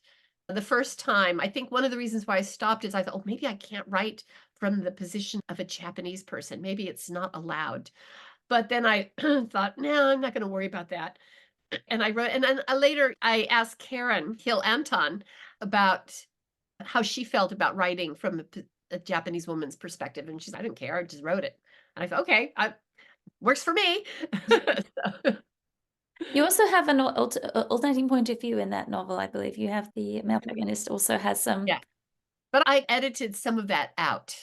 the first time, I think one of the reasons why I stopped is I thought, oh, maybe I can't write from the position of a Japanese person. Maybe it's not allowed. But then I thought, no, I'm not going to worry about that. And I wrote, and then later I asked Karen Hill Anton about how she felt about writing from a Japanese woman's perspective. And she's, I didn't care. I just wrote it. And I thought, okay, works for me. So, You also have an alternating point of view in that novel, I believe. You have the male protagonist also has some. yeah. But I edited some of that out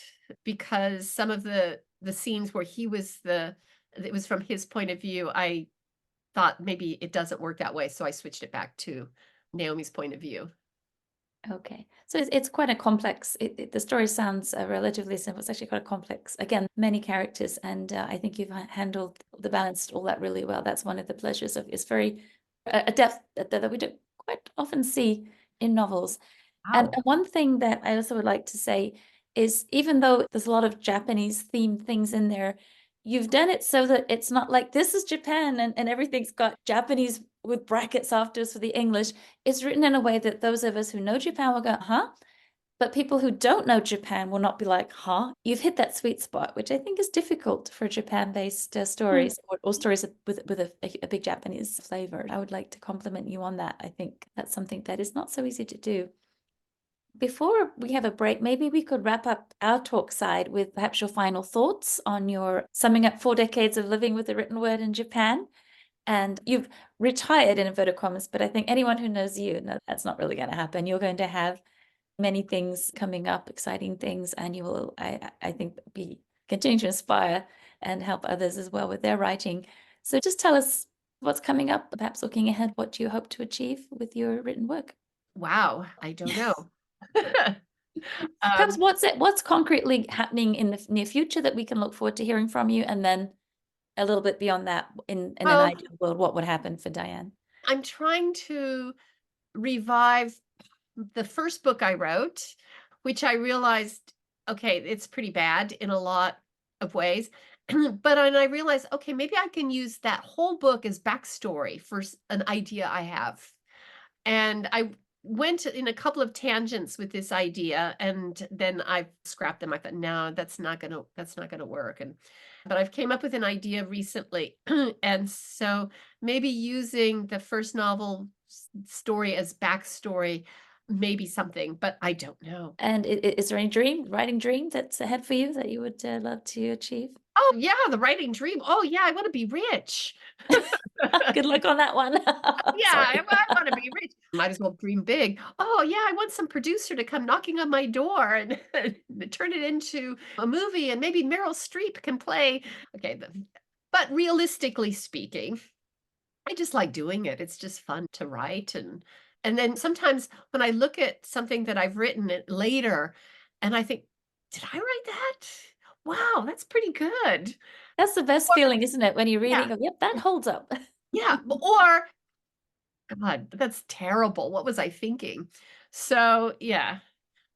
because some of the scenes where it was from his point of view, I thought maybe it doesn't work that way. So I switched it back to Naomi's point of view. Okay, so it's quite a complex. The story sounds relatively simple. It's actually quite a complex. Again, many characters, and I think you've handled the balance all that really well. That's one of the pleasures of it's very a depth that we don't quite often see in novels. And Wow. one thing that I also would like to say is even though there's a lot of Japanese themed things in there, you've done it so that it's not like this is Japan and everything's got Japanese with brackets afterwards for the English. It's written in a way that those of us who know Japan will go, huh? But people who don't know Japan will not be like, huh? You've hit that sweet spot, which I think is difficult for Japan-based Hmm. stories or stories with a big Japanese flavor. I would like to compliment you on that. I think that's something that is not so easy to do. Before we have a break, maybe we could wrap up our talk side with perhaps your final thoughts on your summing up 4 decades of living with the written word in Japan. And you've retired in inverted commas, but I think anyone who knows you knows that's not really going to happen. You're going to have many things coming up, exciting things, and you will, I think, be continuing to inspire and help others as well with their writing. So just tell us what's coming up, perhaps looking ahead, what you hope to achieve with your written work. Wow. I don't know. Perhaps um, what's concretely happening in the near future that we can look forward to hearing from you, and then a little bit beyond that, in an well, ideal world, what would happen for Diane? I'm trying to revive the first book I wrote, which I realized, okay, it's pretty bad in a lot of ways. But and I realized, okay, maybe I can use that whole book as backstory for an idea I have. And I went in a couple of tangents with this idea, and then I scrapped them. I thought, no, that's not gonna work. And but I've came up with an idea recently, and so maybe using the first novel story as backstory, maybe something, but I don't know. And is there any writing dream that's ahead for you that you would love to achieve? Oh yeah, the writing dream. Oh yeah, I want to be rich. Good luck on that one. Yeah, I Sorry. want to be rich. Might as well dream big. Oh, yeah, I want some producer to come knocking on my door and turn it into a movie, and maybe Meryl Streep can play. Okay, but realistically speaking, I just like doing it. It's just fun to write, and then sometimes when I look at something that I've written it later, and I think, did I write that? Wow, that's pretty good. That's the best Or, feeling, isn't it? When you read it, yeah, you go, yep, that holds up. yeah, or God, that's terrible. What was I thinking? So, yeah,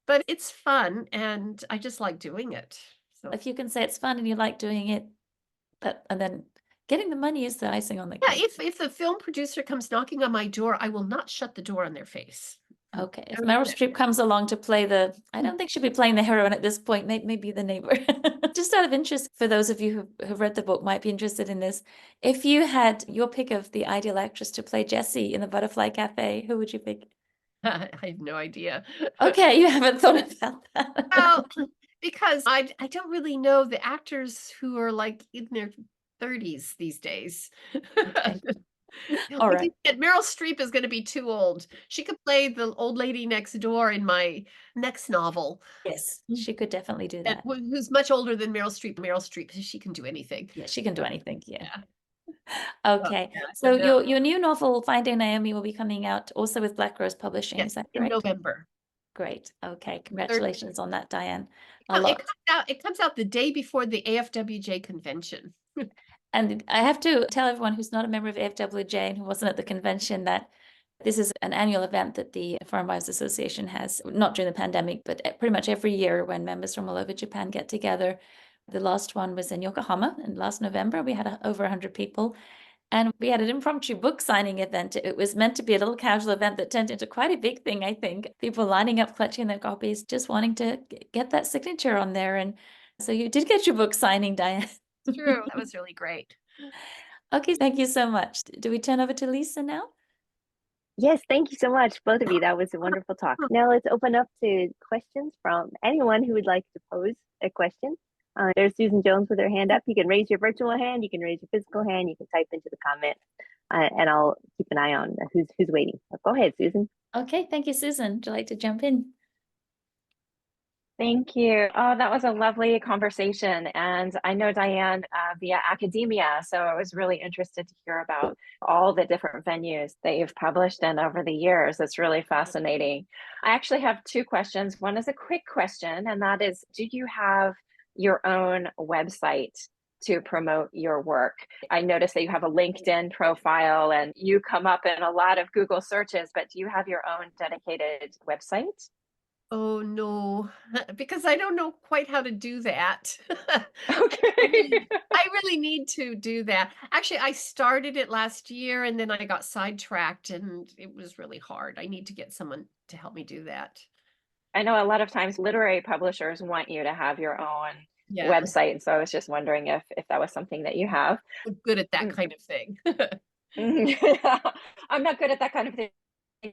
but it's fun and I just like doing it. So, If you can say it's fun and you like doing it, and then getting the money is the icing on the yeah, cake. if the film producer comes knocking on my door, I will not shut the door on their face. Okay, if I Meryl mean, Streep comes along to play I don't think she'll be playing the heroine at this point, maybe the neighbor. Just out of interest, for those of you who've read the book, might be interested in this. If you had your pick of the ideal actress to play Jessie in the Butterfly Cafe, who would you pick? I have no idea. Okay, you haven't thought about that. Well, because I don't really know the actors who are like in their 30s these days. Okay, all Like right. you said, Meryl Streep is gonna be too old. She could play the old lady next door in my next novel. Yes, she could definitely do And that. who's much older than Meryl Streep. Meryl Streep, she can do anything. Yeah, she can do anything. Yeah. Yeah. Oh, Okay. yeah, So but no. your new novel, Finding Naomi, will be coming out also with Black Rose Publishing. Is Yes, that in correct? November. Great. Okay. Congratulations on that, Diane. A Yeah, lot. it comes out the day before the AFWJ convention. And I have to tell everyone who's not a member of AFWJ and who wasn't at the convention that this is an annual event that the Foreign Wives Association has, not during the pandemic, but pretty much every year when members from all over Japan get together. The last one was in Yokohama, and last November we had over 100 people. And we had an impromptu book signing event. It was meant to be a little casual event that turned into quite a big thing, I think. People lining up, clutching their copies, just wanting to get that signature on there. And so you did get your book signing, Diane. True. That was really great. Okay, thank you so much. Do we turn over to Lisa now? Yes, thank you so much, both of you. That was a wonderful talk. Now let's open up to questions from anyone who would like to pose a question. There's Susan Jones with her hand up. You can raise your virtual hand, you can raise your physical hand, you can type into the comments, and I'll keep an eye on who's waiting. So go ahead, Susan. Okay, thank you, Susan. Would you like to jump in? Thank you. Oh, that was a lovely conversation. And I know Diane via academia, so I was really interested to hear about all the different venues that you've published in over the years. It's really fascinating. I actually have two questions. One is a quick question, and that is, do you have your own website to promote your work? I noticed that you have a LinkedIn profile and you come up in a lot of Google searches, but do you have your own dedicated website? Oh no, because I don't know quite how to do that. Okay. I really need to do that. Actually, I started it last year and then I got sidetracked and it was really hard. I need to get someone to help me do that. I know a lot of times literary publishers want you to have your own Yeah, website. So I was just wondering if that was something that you have. I'm good at that Mm. kind of thing. I'm not good at that kind of thing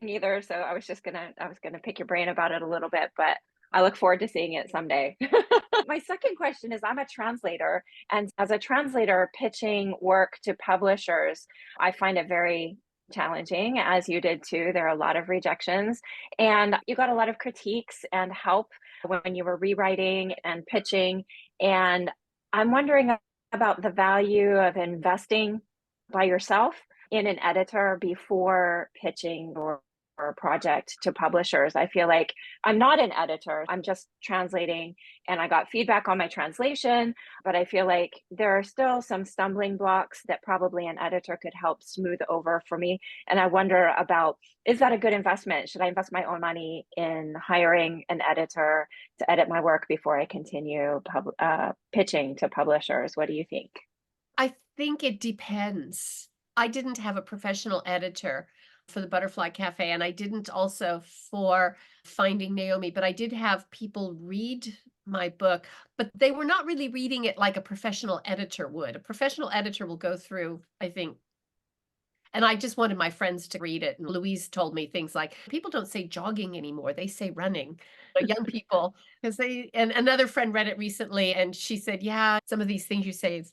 either. So I was gonna pick your brain about it a little bit, but I look forward to seeing it someday. My second question is, I'm a translator, and as a translator pitching work to publishers, I find it very challenging, as you did too. There are a lot of rejections, and you got a lot of critiques and help when you were rewriting and pitching. And I'm wondering about the value of investing by yourself in an editor before pitching or a project to publishers. I feel like I'm not an editor, I'm just translating, and I got feedback on my translation, but I feel like there are still some stumbling blocks that probably an editor could help smooth over for me. And I wonder about, is that a good investment? Should I invest my own money in hiring an editor to edit my work before I continue pitching to publishers? What do you think? I think it depends. I didn't have a professional editor for the Butterfly Café, and I didn't also for Finding Naomi, but I did have people read my book, but they were not really reading it like a professional editor would. A professional editor will go through, I think, and I just wanted my friends to read it. And Louise told me things like, people don't say jogging anymore, they say running. Young people, because and another friend read it recently, and she said, yeah, some of these things you say is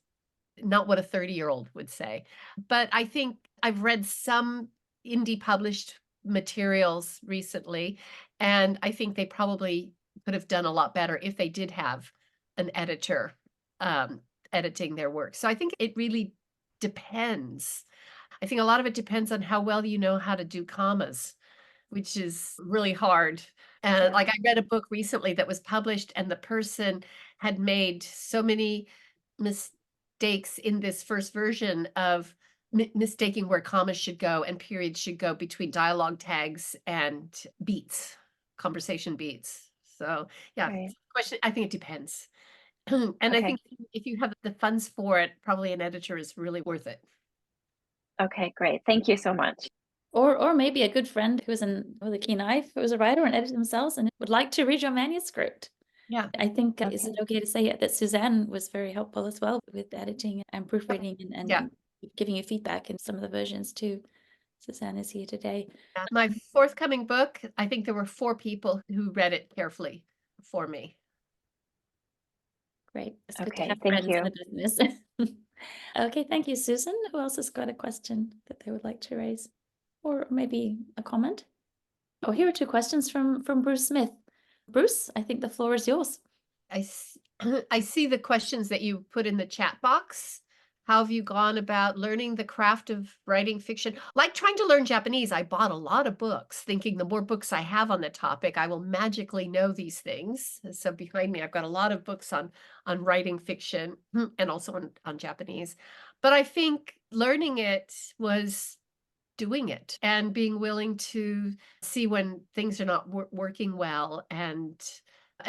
not what a 30-year-old would say. But I think I've read some indie published materials recently, and I think they probably could have done a lot better if they did have an editor editing their work. So I think it really depends. I think a lot of it depends on how well you know how to do commas, which is really hard. And like I read a book recently that was published, and the person had made so many mistakes in this first version of mistaking where commas should go and periods should go between dialogue tags and beats, conversation beats. So yeah, Right. question. I think it depends. And I Okay. think if you have the funds for it, probably an editor is really worth it. Okay, great. Thank you so much. Or maybe a good friend who is with a keen eye, who is a writer and editor themselves and would like to read your manuscript. Yeah. I think, is Okay. it okay to say that Suzanne was very helpful as well with editing and proofreading and Yeah. giving you feedback in some of the versions too. Suzanne is here today. My forthcoming book, I think there were 4 people who read it carefully for me. Great. It's good to Okay, have thank friends in you. the business. Okay, thank you, Susan. Who else has got a question that they would like to raise? Or maybe a comment? Oh, here are 2 questions from Bruce Smith. Bruce, I think the floor is yours. I see the questions that you put in the chat box. How have you gone about learning the craft of writing fiction? Like trying to learn Japanese, I bought a lot of books, thinking the more books I have on the topic, I will magically know these things. So behind me, I've got a lot of books on writing fiction and also on Japanese. But I think learning it was doing it and being willing to see when things are not working well, and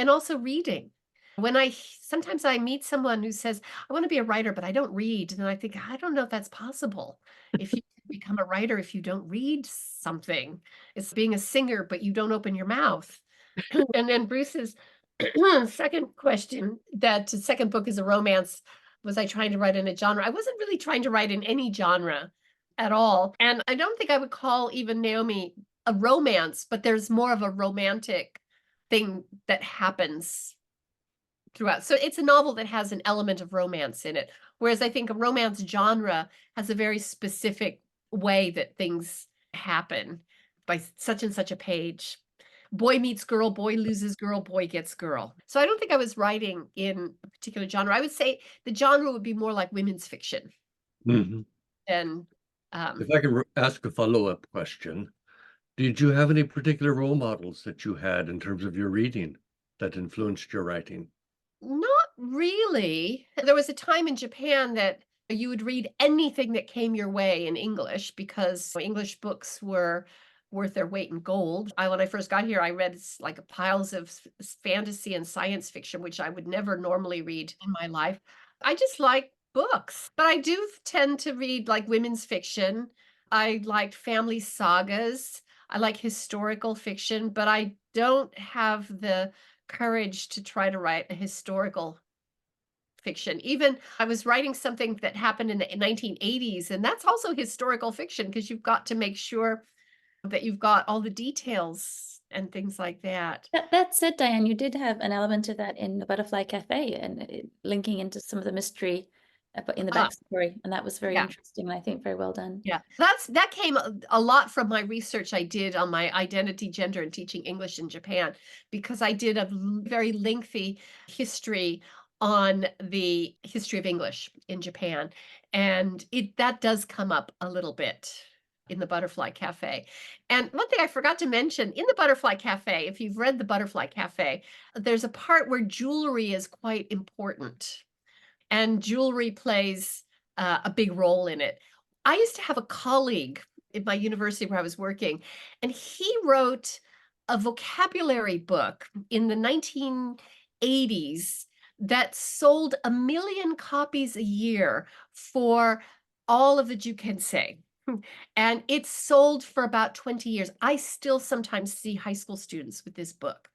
also reading. When sometimes I meet someone who says, I want to be a writer, but I don't read. And I think, I don't know if that's possible. If you can become a writer, if you don't read something, it's being a singer, but you don't open your mouth. And then Bruce's second question, that second book is a romance. Was I trying to write in a genre? I wasn't really trying to write in any genre at all. And I don't think I would call even Naomi a romance, but there's more of a romantic thing that happens throughout. So it's a novel that has an element of romance in it. Whereas I think a romance genre has a very specific way that things happen by such and such a page. Boy meets girl, boy loses girl, boy gets girl. So I don't think I was writing in a particular genre. I would say the genre would be more like women's fiction. Mhm. And If I can ask a follow-up question, did you have any particular role models that you had in terms of your reading that influenced your writing? not really. There was a time in Japan that you would read anything that came your way in English because English books were worth their weight in gold. When I first got here, I read like piles of fantasy and science fiction, which I would never normally read in my life. I just like books, but I do tend to read like women's fiction. I like family sagas. I like historical fiction, but I don't have the courage to try to write a historical fiction. Even I was writing something that happened in the 1980s, and that's also historical fiction because you've got to make sure that you've got all the details and things like that. That said, Diane, you did have an element of that in the Butterfly Cafe and linking into some of the mystery in the backstory, and that was very Yeah. interesting and I think very well done. Yeah, that came a lot from my research I did on my identity, gender, and teaching English in Japan, because I did a very lengthy history on the history of English in Japan, and that does come up a little bit in the Butterfly Cafe. And one thing I forgot to mention, in the Butterfly Cafe, if you've read the Butterfly Cafe, there's a part where jewelry is quite important, and jewelry plays a big role in it. I used to have a colleague in my university where I was working, and he wrote a vocabulary book in the 1980s that sold 1 million copies a year for all of the Jukensei. And it sold for about 20 years. I still sometimes see high school students with this book.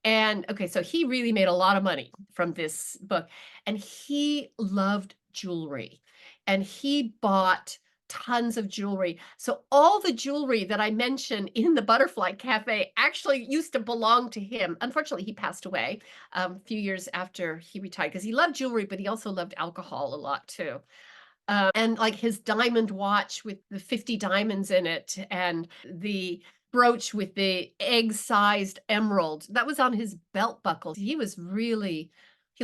And okay, so he really made a lot of money from this book, and he loved jewelry, and he bought tons of jewelry. So all the jewelry that I mentioned in the Butterfly Cafe actually used to belong to him. Unfortunately, he passed away a few years after he retired because he loved jewelry, but he also loved alcohol a lot too. And like his diamond watch with the 50 diamonds in it, and the brooch with the egg-sized emerald that was on his belt buckle. He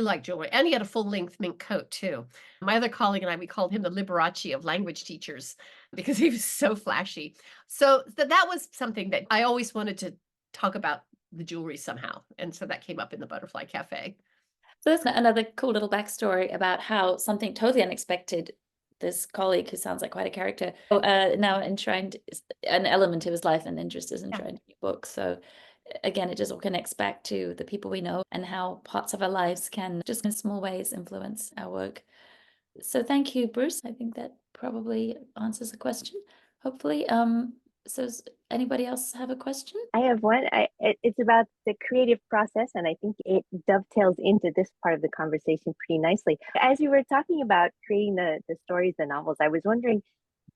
liked jewelry, and he had a full-length mink coat too. My other colleague and I, we called him the Liberace of language teachers because he was so flashy. So that was something that I always wanted to talk about, the jewelry somehow, and so that came up in the Butterfly Cafe. So that's another cool little backstory about how something totally unexpected, this colleague who sounds like quite a character, now enshrined an element of his life and interest is enshrined in books. So again, it just all connects back to the people we know and how parts of our lives can just in small ways influence our work. So thank you, Bruce. I think that probably answers the question, hopefully. So does anybody else have a question? I have one. It's about the creative process, and I think it dovetails into this part of the conversation pretty nicely. As you were talking about creating the stories, the novels, I was wondering,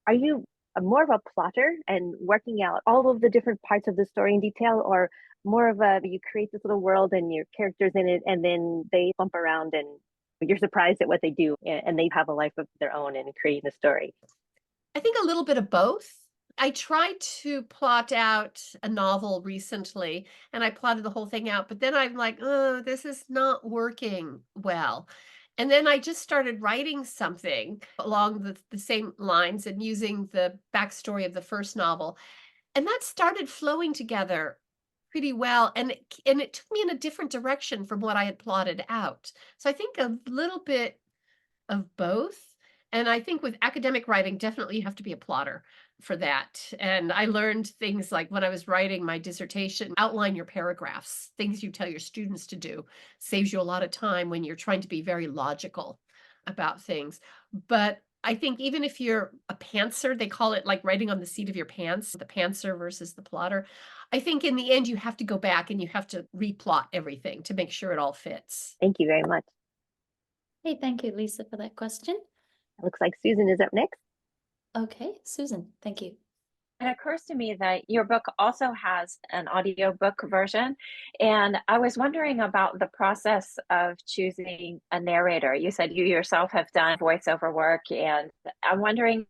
are you more of a plotter and working out all of the different parts of the story in detail, or more of you create this little world and your characters in it, and then they bump around and you're surprised at what they do, and they have a life of their own in creating the story? I think a little bit of both. I tried to plot out a novel recently, and I plotted the whole thing out, but then I'm like, oh, this is not working well. And then I just started writing something along the same lines and using the backstory of the first novel. And that started flowing together pretty well. And it took me in a different direction from what I had plotted out. So I think a little bit of both. And I think with academic writing, definitely you have to be a plotter for that. And I learned things like when I was writing my dissertation, outline your paragraphs, things you tell your students to do, saves you a lot of time when you're trying to be very logical about things. But I think even if you're a pantser, they call it like writing on the seat of your pants, the pantser versus the plotter. I think in the end, you have to go back and you have to replot everything to make sure it all fits. Thank you very much. Hey, thank you, Lisa, for that question. It looks like Susan is up next. Okay, Susan, thank you. It occurs to me that your book also has an audiobook version, and I was wondering about the process of choosing a narrator. You said you yourself have done voiceover work, and I'm wondering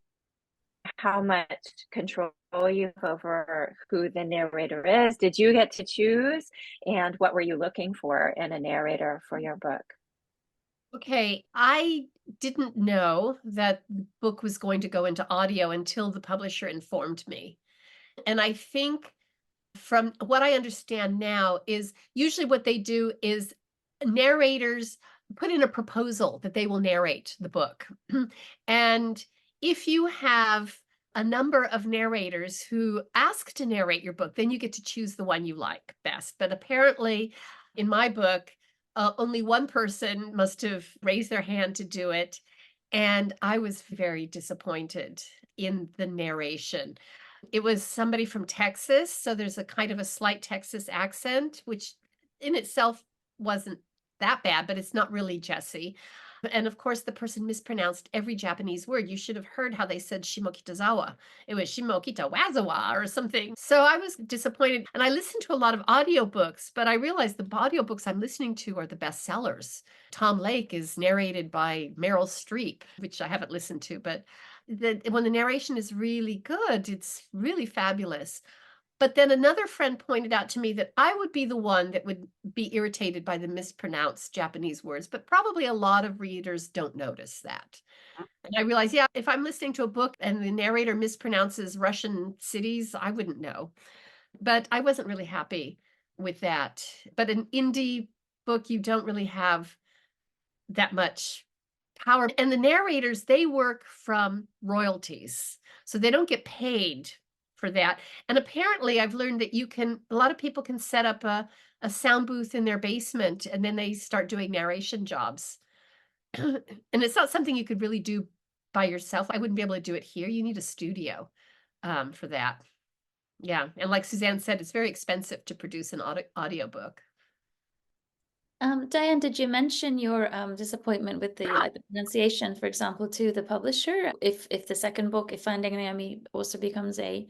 how much control you have over who the narrator is. Did you get to choose, and what were you looking for in a narrator for your book? Okay, I didn't know that the book was going to go into audio until the publisher informed me. And I think from what I understand now is usually what they do is narrators put in a proposal that they will narrate the book. And if you have a number of narrators who ask to narrate your book, then you get to choose the one you like best. But apparently in my book, only one person must have raised their hand to do it. And I was very disappointed in the narration. It was somebody from Texas, so there's a kind of a slight Texas accent, which in itself wasn't that bad, but it's not really Jesse. And of course, the person mispronounced every Japanese word. You should have heard how they said Shimokitazawa. It was Shimokitawazawa or something. So I was disappointed. And I listened to a lot of audiobooks, but I realized the audiobooks I'm listening to are the best sellers. Tom Lake is narrated by Meryl Streep, which I haven't listened to, but when the narration is really good, it's really fabulous. But then another friend pointed out to me that I would be the one that would be irritated by the mispronounced Japanese words, but probably a lot of readers don't notice that. And I realized, yeah, if I'm listening to a book and the narrator mispronounces Russian cities, I wouldn't know. But I wasn't really happy with that. But an indie book, you don't really have that much power. And the narrators, they work from royalties, so they don't get paid for that. And apparently I've learned that a lot of people can set up a sound booth in their basement and then they start doing narration jobs. And it's not something you could really do by yourself. I wouldn't be able to do it here. You need a studio for that. Yeah. And like Suzanne said, it's very expensive to produce an audiobook. Diane, did you mention your disappointment with the pronunciation, for example, to the publisher? If the second book, if Finding Naomi, also becomes an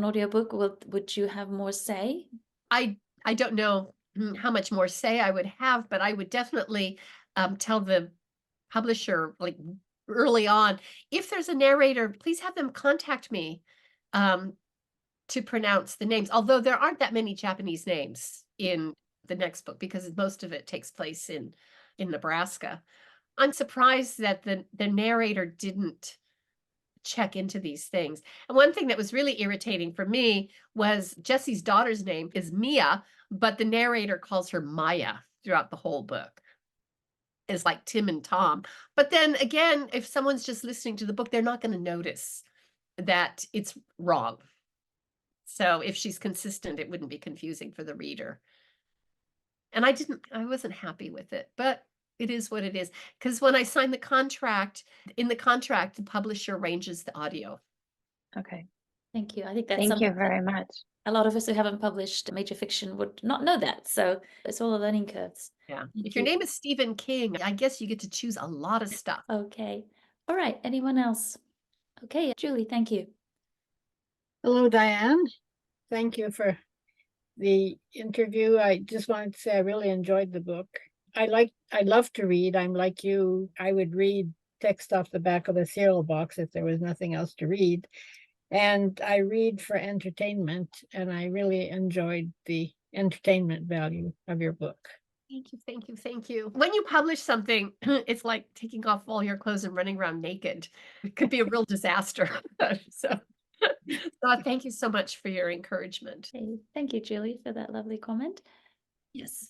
audiobook, would you have more say? I don't know how much more say I would have, but I would definitely tell the publisher like early on, if there's a narrator, please have them contact me to pronounce the names. Although there aren't that many Japanese names in the next book because most of it takes place in Nebraska. I'm surprised that the narrator didn't check into these things. And one thing that was really irritating for me was Jesse's daughter's name is Mia, but the narrator calls her Maya throughout the whole book. It's like Tim and Tom. But then again, if someone's just listening to the book, they're not going to notice that it's wrong. So if she's consistent, it wouldn't be confusing for the reader. And I wasn't happy with it, but it is what it is. Because when I signed the contract, in the contract, the publisher arranges the audio. Okay. Thank you. I think that's Thank you something very that much. a lot of us who haven't published major fiction would not know that. So it's all a learning curves. Yeah. Thank If your you. name is Stephen King, I guess you get to choose a lot of stuff. Okay. All right. Anyone else? Okay, Julie, thank you. Hello, Diane. Thank you for the interview. I just wanted to say I really enjoyed the book. I love to read. I'm like you. I would read text off the back of the cereal box if there was nothing else to read. And I read for entertainment, and I really enjoyed the entertainment value of your book. Thank you, thank you, thank you. When you publish something, it's like taking off all your clothes and running around naked. It could be a real disaster. So, thank you so much for your encouragement. Okay, thank you, Julie, for that lovely comment. Yes.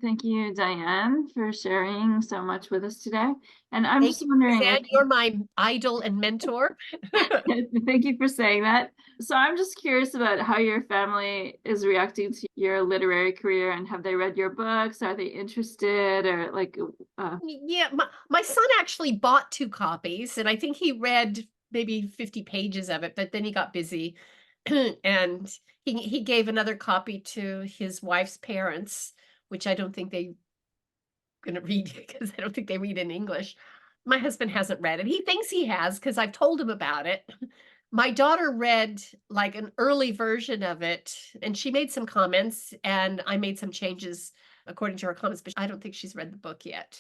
Thank you, Diane, for sharing so much with us today. And I'm just Thank you, wondering, Suzanne, you're my idol and mentor. thank you for saying that. So I'm just curious about how your family is reacting to your literary career, and have they read your books? Are they interested, or like, Yeah, my son actually bought 2 copies, and I think he read maybe 50 pages of it, but then he got busy. And he gave another copy to his wife's parents, which I don't think they gonna read because I don't think they read in English. My husband hasn't read it. He thinks he has because I've told him about it. My daughter read like an early version of it, and she made some comments, and I made some changes according to her comments, but I don't think she's read the book yet.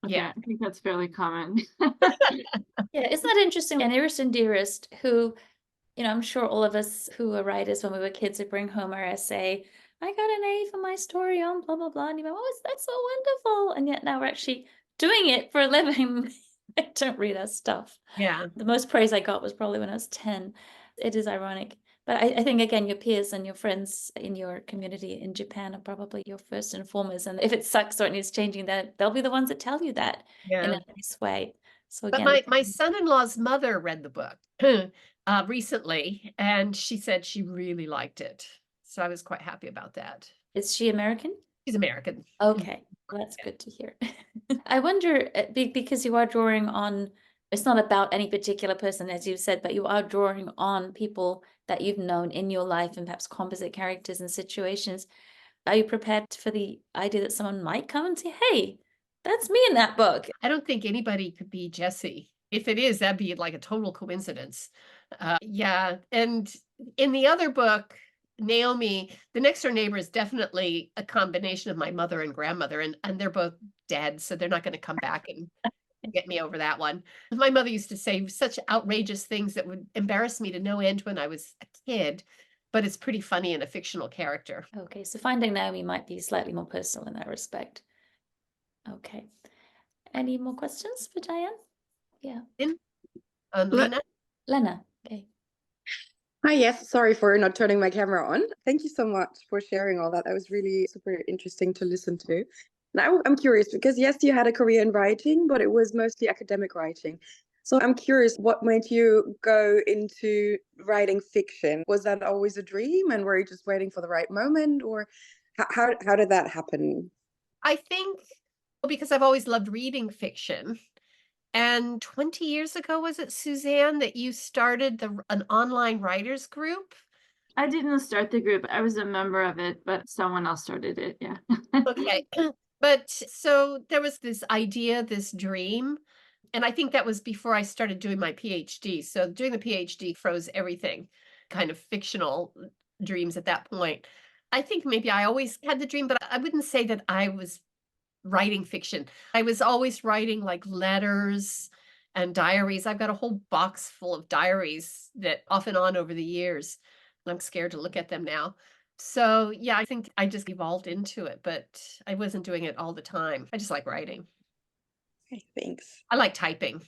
okay, Yeah. I think that's fairly common. Yeah, isn't that interesting? And Nearest and Dearest, who, I'm sure all of us who were writers when we were kids would bring home our essay. I got an A for my story on blah, blah, blah. And you go, oh, that's so wonderful. And yet now we're actually doing it for a living. I don't read our stuff. Yeah. The most praise I got was probably when I was 10. It is ironic. But I think, again, your peers and your friends in your community in Japan are probably your first informers. And if it sucks or it needs changing, they'll be the ones that tell you that in Yeah. a nice way. So But again, my son-in-law's mother read the book recently, and she said she really liked it. So I was quite happy about that. is she American? She's American. Okay, well, that's good to hear. I wonder, because you are drawing on, it's not about any particular person, as you said, but you are drawing on people that you've known in your life and perhaps composite characters and situations. Are you prepared for the idea that someone might come and say, hey, that's me in that book? I don't think anybody could be Jesse. If it is, that'd be like a total coincidence. Yeah. And in the other book, Naomi, the next door neighbor, is definitely a combination of my mother and grandmother, and they're both dead, so they're not going to come back and get me over that one. My mother used to say such outrageous things that would embarrass me to no end when I was a kid, but it's pretty funny in a fictional character. Okay, so Finding Naomi might be slightly more personal in that respect. Okay. Any more questions for Diane? Yeah. Lena? Lena, okay. Hi, yes, sorry for not turning my camera on. Thank you so much for sharing all that. That was really super interesting to listen to. And I'm curious because, yes, you had a career in writing, but it was mostly academic writing. So I'm curious, what made you go into writing fiction? Was that always a dream, and were you just waiting for the right moment, or how did that happen? I think because I've always loved reading fiction. And 20 years ago, was it, Suzanne, that you started an online writers group? I didn't start the group. I was a member of it, but someone else started it. Yeah. Okay. But so there was this idea, this dream. And I think that was before I started doing my PhD. So doing the PhD froze everything, kind of fictional dreams at that point. I think maybe I always had the dream, but I wouldn't say that I was writing fiction. I was always writing like letters and diaries. I've got a whole box full of diaries that off and on over the years. I'm scared to look at them now. So yeah, I think I just evolved into it, but I wasn't doing it all the time. I just like writing. Okay, thanks. I like typing.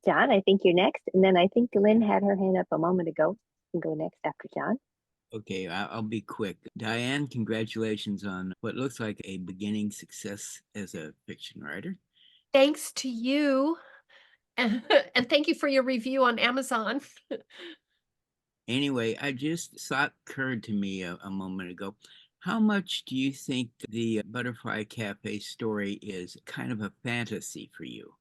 John, I think you're next. And then I think Lynn had her hand up a moment ago. You can go next after John. Okay, I'll be quick. Diane, congratulations on what looks like a beginning success as a fiction writer. Thanks to you. And thank you for your review on Amazon. Anyway, thought occurred to me a moment ago. How much do you think the Butterfly Café story is kind of a fantasy for you?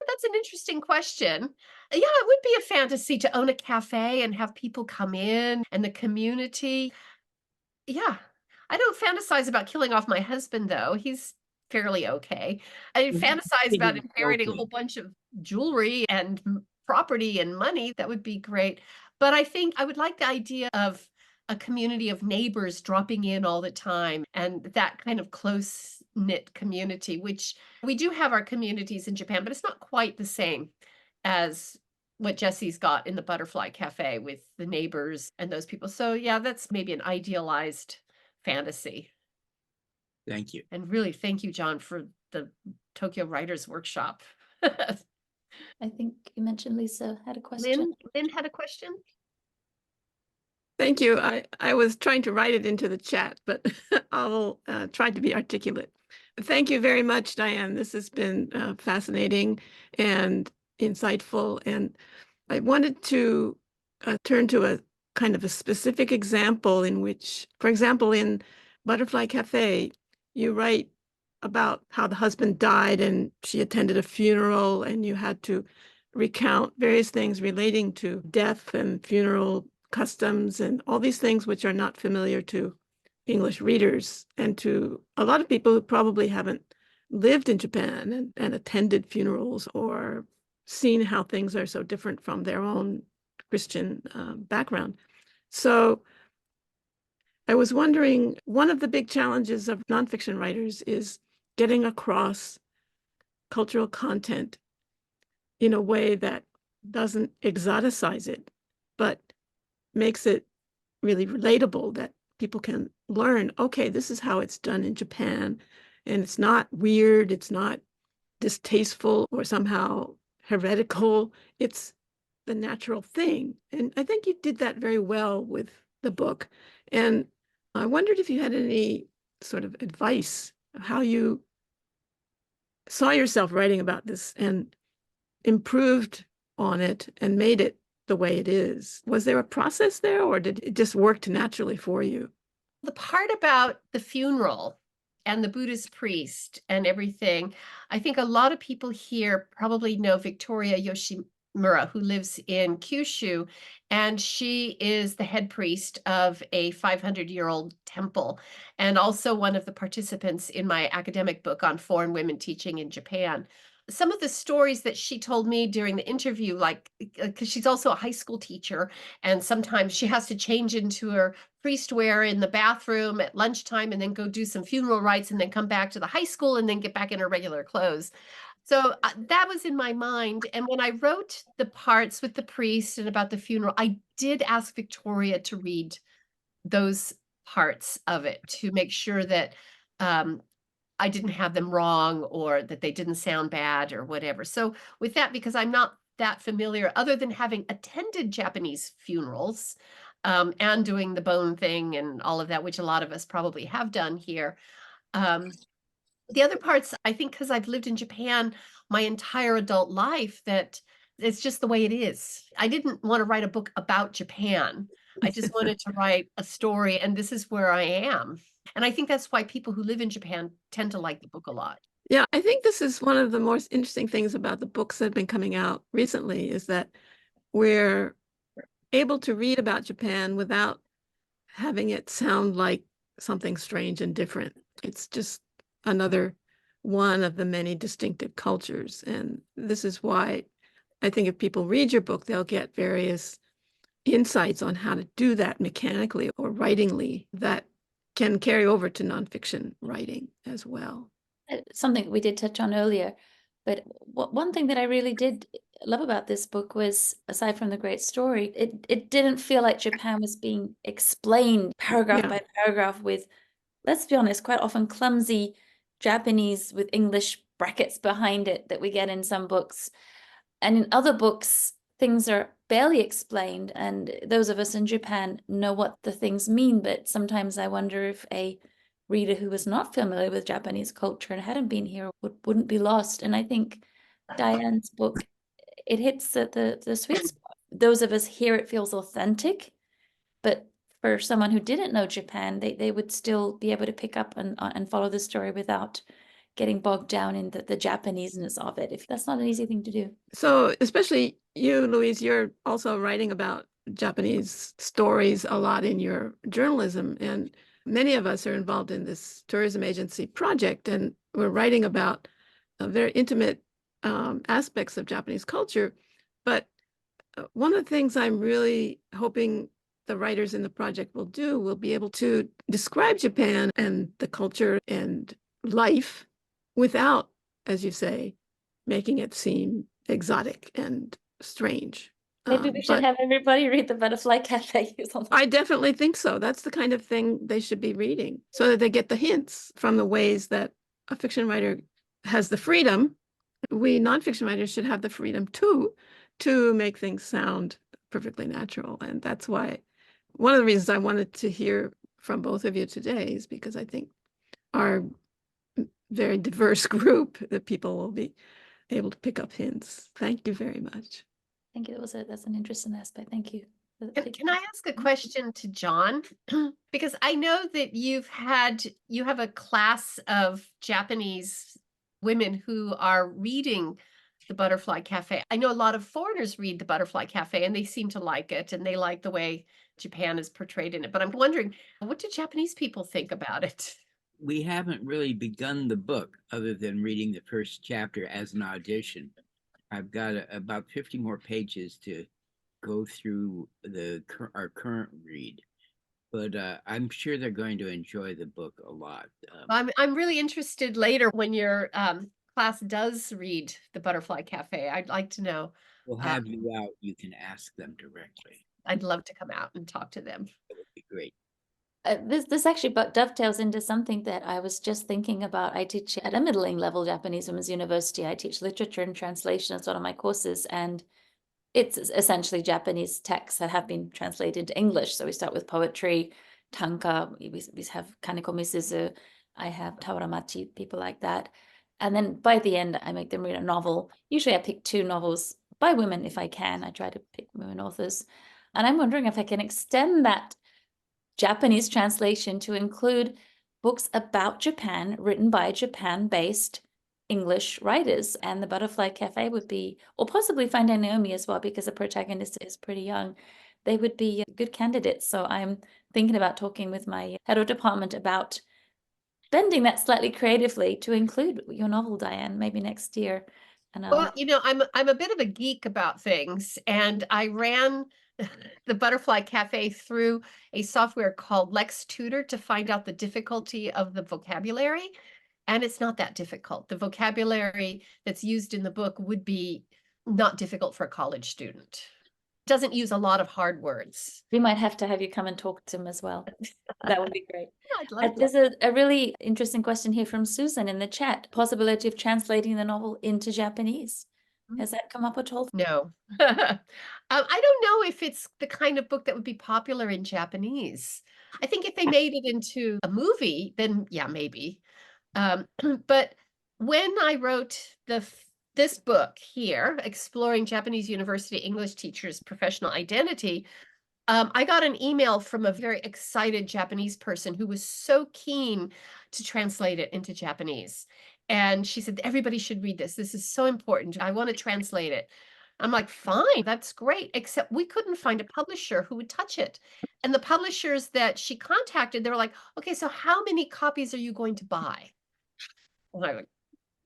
That's an interesting question. Yeah, it would be a fantasy to own a cafe and have people come in and the community. Yeah, I don't fantasize about killing off my husband, though. He's fairly okay. I fantasize about inheriting a whole bunch of jewelry and property and money. That would be great. But I think I would like the idea of a community of neighbors dropping in all the time and that kind of close-knit community, which we do have our communities in Japan, but it's not quite the same as what Jesse's got in the Butterfly Cafe with the neighbors and those people. So yeah, that's maybe an idealized fantasy. Thank you. And really, thank you, John, for the Tokyo Writers Workshop. I think you mentioned Lisa had a question. Lynn had a question? Thank you. I was trying to write it into the chat, but I'll try to be articulate. Thank you very much, Diane. This has been fascinating and insightful. And I wanted to turn to a kind of a specific example in which, for example, in Butterfly Café, you write about how the husband died and she attended a funeral, and you had to recount various things relating to death and funeral customs and all these things which are not familiar to English readers and to a lot of people who probably haven't lived in Japan and attended funerals or seen how things are so different from their own Christian background. So I was wondering, one of the big challenges of nonfiction writers is getting across cultural content in a way that doesn't exoticize it, but makes it really relatable, that people can learn, okay, this is how it's done in Japan, and it's not weird, it's not distasteful or somehow heretical, it's the natural thing. And I think you did that very well with the book. And I wondered if you had any sort of advice of how you saw yourself writing about this and improved on it and made it the way it is. Was there a process there, or did it just work naturally for you? The part about the funeral and the Buddhist priest and everything, I think a lot of people here probably know Victoria Yoshimura, who lives in Kyushu, and she is the head priest of a 500-year-old temple, and also one of the participants in my academic book on foreign women teaching in Japan. Some of the stories that she told me during the interview, like, because she's also a high school teacher, and sometimes she has to change into her priest wear in the bathroom at lunchtime and then go do some funeral rites and then come back to the high school and then get back in her regular clothes. So that was in my mind. And when I wrote the parts with the priest and about the funeral, I did ask Victoria to read those parts of it to make sure that I didn't have them wrong or that they didn't sound bad or whatever. So with that, because I'm not that familiar, other than having attended Japanese funerals and doing the bone thing and all of that, which a lot of us probably have done here. The other parts, I think, because I've lived in Japan my entire adult life, that it's just the way it is. I didn't want to write a book about Japan. I just wanted to write a story, and this is where I am. And I think that's why people who live in Japan tend to like the book a lot. Yeah, I think this is one of the most interesting things about the books that have been coming out recently, is that we're able to read about Japan without having it sound like something strange and different. It's just another one of the many distinctive cultures. And this is why I think if people read your book, they'll get various insights on how to do that mechanically or writingly that can carry over to nonfiction writing as well. Something we did touch on earlier, but one thing that I really did love about this book was, aside from the great story, it didn't feel like Japan was being explained paragraph by paragraph with, let's be honest, quite often clumsy Japanese with English brackets behind it that we get in some books. And in other books, things are barely explained, and those of us in Japan know what the things mean, but sometimes I wonder if a reader who was not familiar with Japanese culture and hadn't been here wouldn't be lost. And I think Diane's book, it hits the sweet spot. Those of us here, it feels authentic, but for someone who didn't know Japan, they would still be able to pick up and follow the story without getting bogged down in the Japaneseness of it. If that's not an easy thing to do. So especially you, Louise, you're also writing about Japanese stories a lot in your journalism. And many of us are involved in this tourism agency project, and we're writing about very intimate aspects of Japanese culture. But one of the things I'm really hoping the writers in the project will be able to describe Japan and the culture and life without, as you say, making it seem exotic and strange. Maybe we should But have everybody read the Butterfly Cafe or something. I definitely think so. That's the kind of thing they should be reading so that they get the hints from the ways that a fiction writer has the freedom. We nonfiction writers should have the freedom too, to make things sound perfectly natural. And that's why one of the reasons I wanted to hear from both of you today is because I think our very diverse group that people will be able to pick up hints. Thank you very much. Thank you. That's an interesting aspect. Thank you. Can I ask a question to John? Because I know that you have a class of Japanese women who are reading the Butterfly Cafe. I know a lot of foreigners read the Butterfly Cafe and they seem to like it and they like the way Japan is portrayed in it. But I'm wondering, what do Japanese people think about it? We haven't really begun the book other than reading the first chapter as an audition. I've got about 50 more pages to go through our current read, but I'm sure they're going to enjoy the book a lot. I'm really interested later when your class does read the Butterfly Cafe. I'd like to know. We'll have you out. You can ask them directly. I'd love to come out and talk to them. That would be great. This actually dovetails into something that I was just thinking about. I teach at a middling level Japanese Women's University. I teach literature and translation as one of my courses, and it's essentially Japanese texts that have been translated into English. So we start with poetry, tanka, we have Kaneko Misuzu, I have Tawaramachi, people like that. And then by the end, I make them read a novel. Usually I pick 2 novels by women if I can. I try to pick women authors. And I'm wondering if I can extend that Japanese translation to include books about Japan written by Japan-based English writers. And the Butterfly Cafe would be, or possibly Finding Naomi as well, because the protagonist is pretty young. They would be good candidates. So I'm thinking about talking with my head of department about bending that slightly creatively to include your novel, Diane, maybe next year. And Well, I'm a bit of a geek about things, and I ran the Butterfly Cafe through a software called Lex Tutor to find out the difficulty of the vocabulary. And it's not that difficult. The vocabulary that's used in the book would be not difficult for a college student. It doesn't use a lot of hard words. we might have to have you come and talk to them as well. That would be great. Yeah, I'd love There's that. a really interesting question here from Susan in the chat. Possibility of translating the novel into Japanese. Has that come up at all? No. I don't know if it's the kind of book that would be popular in Japanese. I think if they made it into a movie, then yeah, maybe. But when I wrote this book here, Exploring Japanese University English Teachers' Professional Identity, I got an email from a very excited Japanese person who was so keen to translate it into Japanese. And she said, everybody should read this. This is so important. I want to translate it. I'm like, fine, that's great. Except we couldn't find a publisher who would touch it. And the publishers that she contacted, they were like, okay, so how many copies are you going to buy? And I'm like,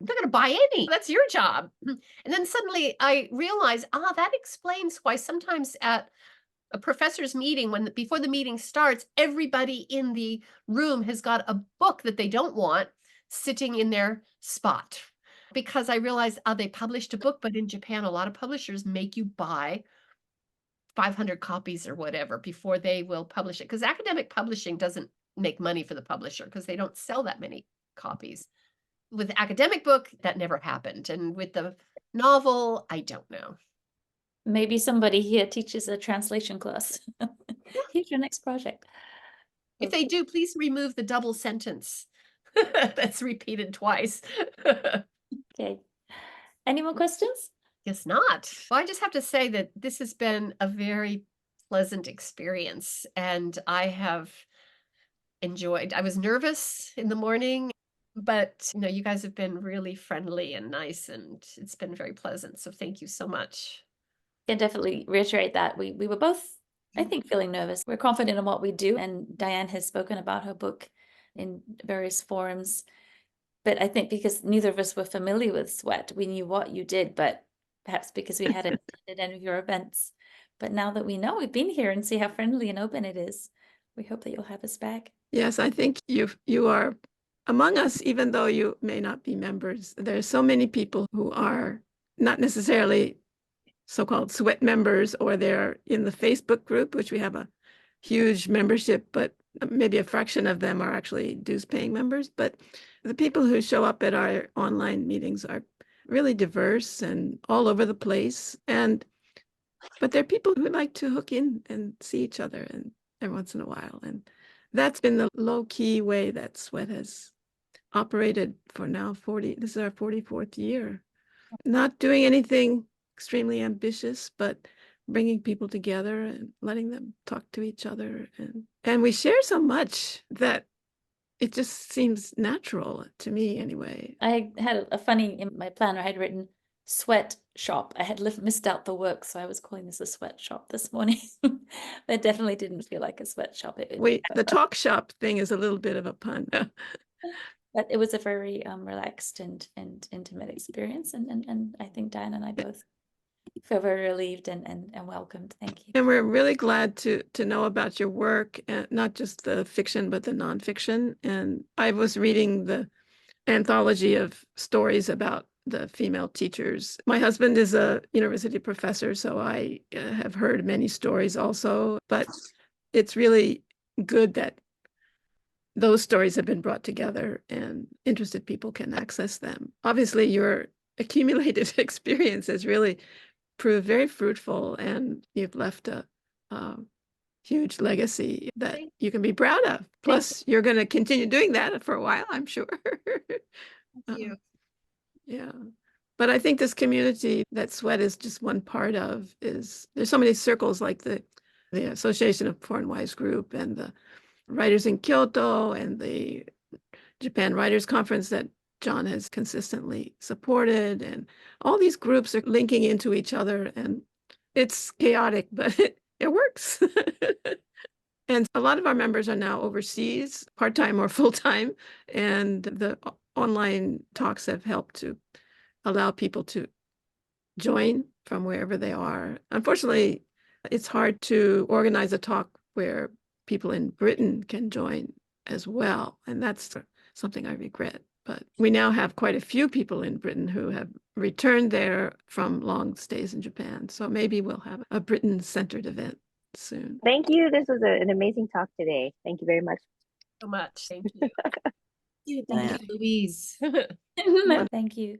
I'm not going to buy any. That's your job. And then suddenly I realized, that explains why sometimes at a professor's meeting, before the meeting starts, everybody in the room has got a book that they don't want sitting in their spot. Because I realized, they published a book, but in Japan, a lot of publishers make you buy 500 copies or whatever before they will publish it. Because academic publishing doesn't make money for the publisher because they don't sell that many copies. With the academic book, that never happened. And with the novel, I don't know. Maybe somebody here teaches a translation class. Here's your next project. If they do, please remove the double sentence that's repeated twice. Okay. Any more questions? Guess not. Well, I just have to say that this has been a very pleasant experience, and I have enjoyed. I was nervous in the morning, but you guys have been really friendly and nice, and it's been very pleasant. So thank you so much. Can definitely reiterate that we were both, I think, feeling nervous. We're confident in what we do, and Diane has spoken about her book in various forums. But I think because neither of us were familiar with Sweat, we knew what you did, but perhaps because we hadn't attended any of your events. But now that we know, we've been here and see how friendly and open it is, we hope that you'll have us back. Yes, I think you are among us, even though you may not be members. There are so many people who are not necessarily so-called Sweat members, or they're in the Facebook group, which we have a huge membership, but maybe a fraction of them are actually dues-paying members. But the people who show up at our online meetings are really diverse and all over the place. But they're people who like to hook in and see each other and every once in a while. And that's been the low-key way that Sweat has operated for now this is our 44th year. Not doing anything extremely ambitious, but bringing people together and letting them talk to each other. And we share so much that it just seems natural to me anyway. I had a funny, in my planner, I had written sweat shop. I had missed out the work, so I was calling this a sweat shop this morning. It definitely didn't feel like a sweat shop. The talk shop thing is a little bit of a pun. But it was a very relaxed and intimate experience. And I think Diane and I both feel very relieved and welcomed. Thank you. And we're really glad to know about your work, and not just the fiction, but the nonfiction. And I was reading the anthology of stories about the female teachers. My husband is a university professor, so I have heard many stories also. But it's really good that those stories have been brought together and interested people can access them. Obviously, your accumulated experience has really proved very fruitful, and you've left a huge legacy that you can be proud of. Plus, you're going to continue doing that for a while, I'm sure. Thank you. Yeah. But I think this community that Sweat is just one part of there's so many circles like the Association of Foreign Wives Group and the Writers in Kyoto and the Japan Writers Conference that John has consistently supported. And all these groups are linking into each other, and it's chaotic, but it works. And a lot of our members are now overseas, part-time or full-time, and the online talks have helped to allow people to join from wherever they are. Unfortunately, it's hard to organize a talk where people in Britain can join as well, and that's something I regret. But we now have quite a few people in Britain who have returned there from long stays in Japan. So maybe we'll have a Britain-centered event soon. Thank you. This was an amazing talk today. Thank you very much. So much. Thank you. Thank you, Louise. Thank you.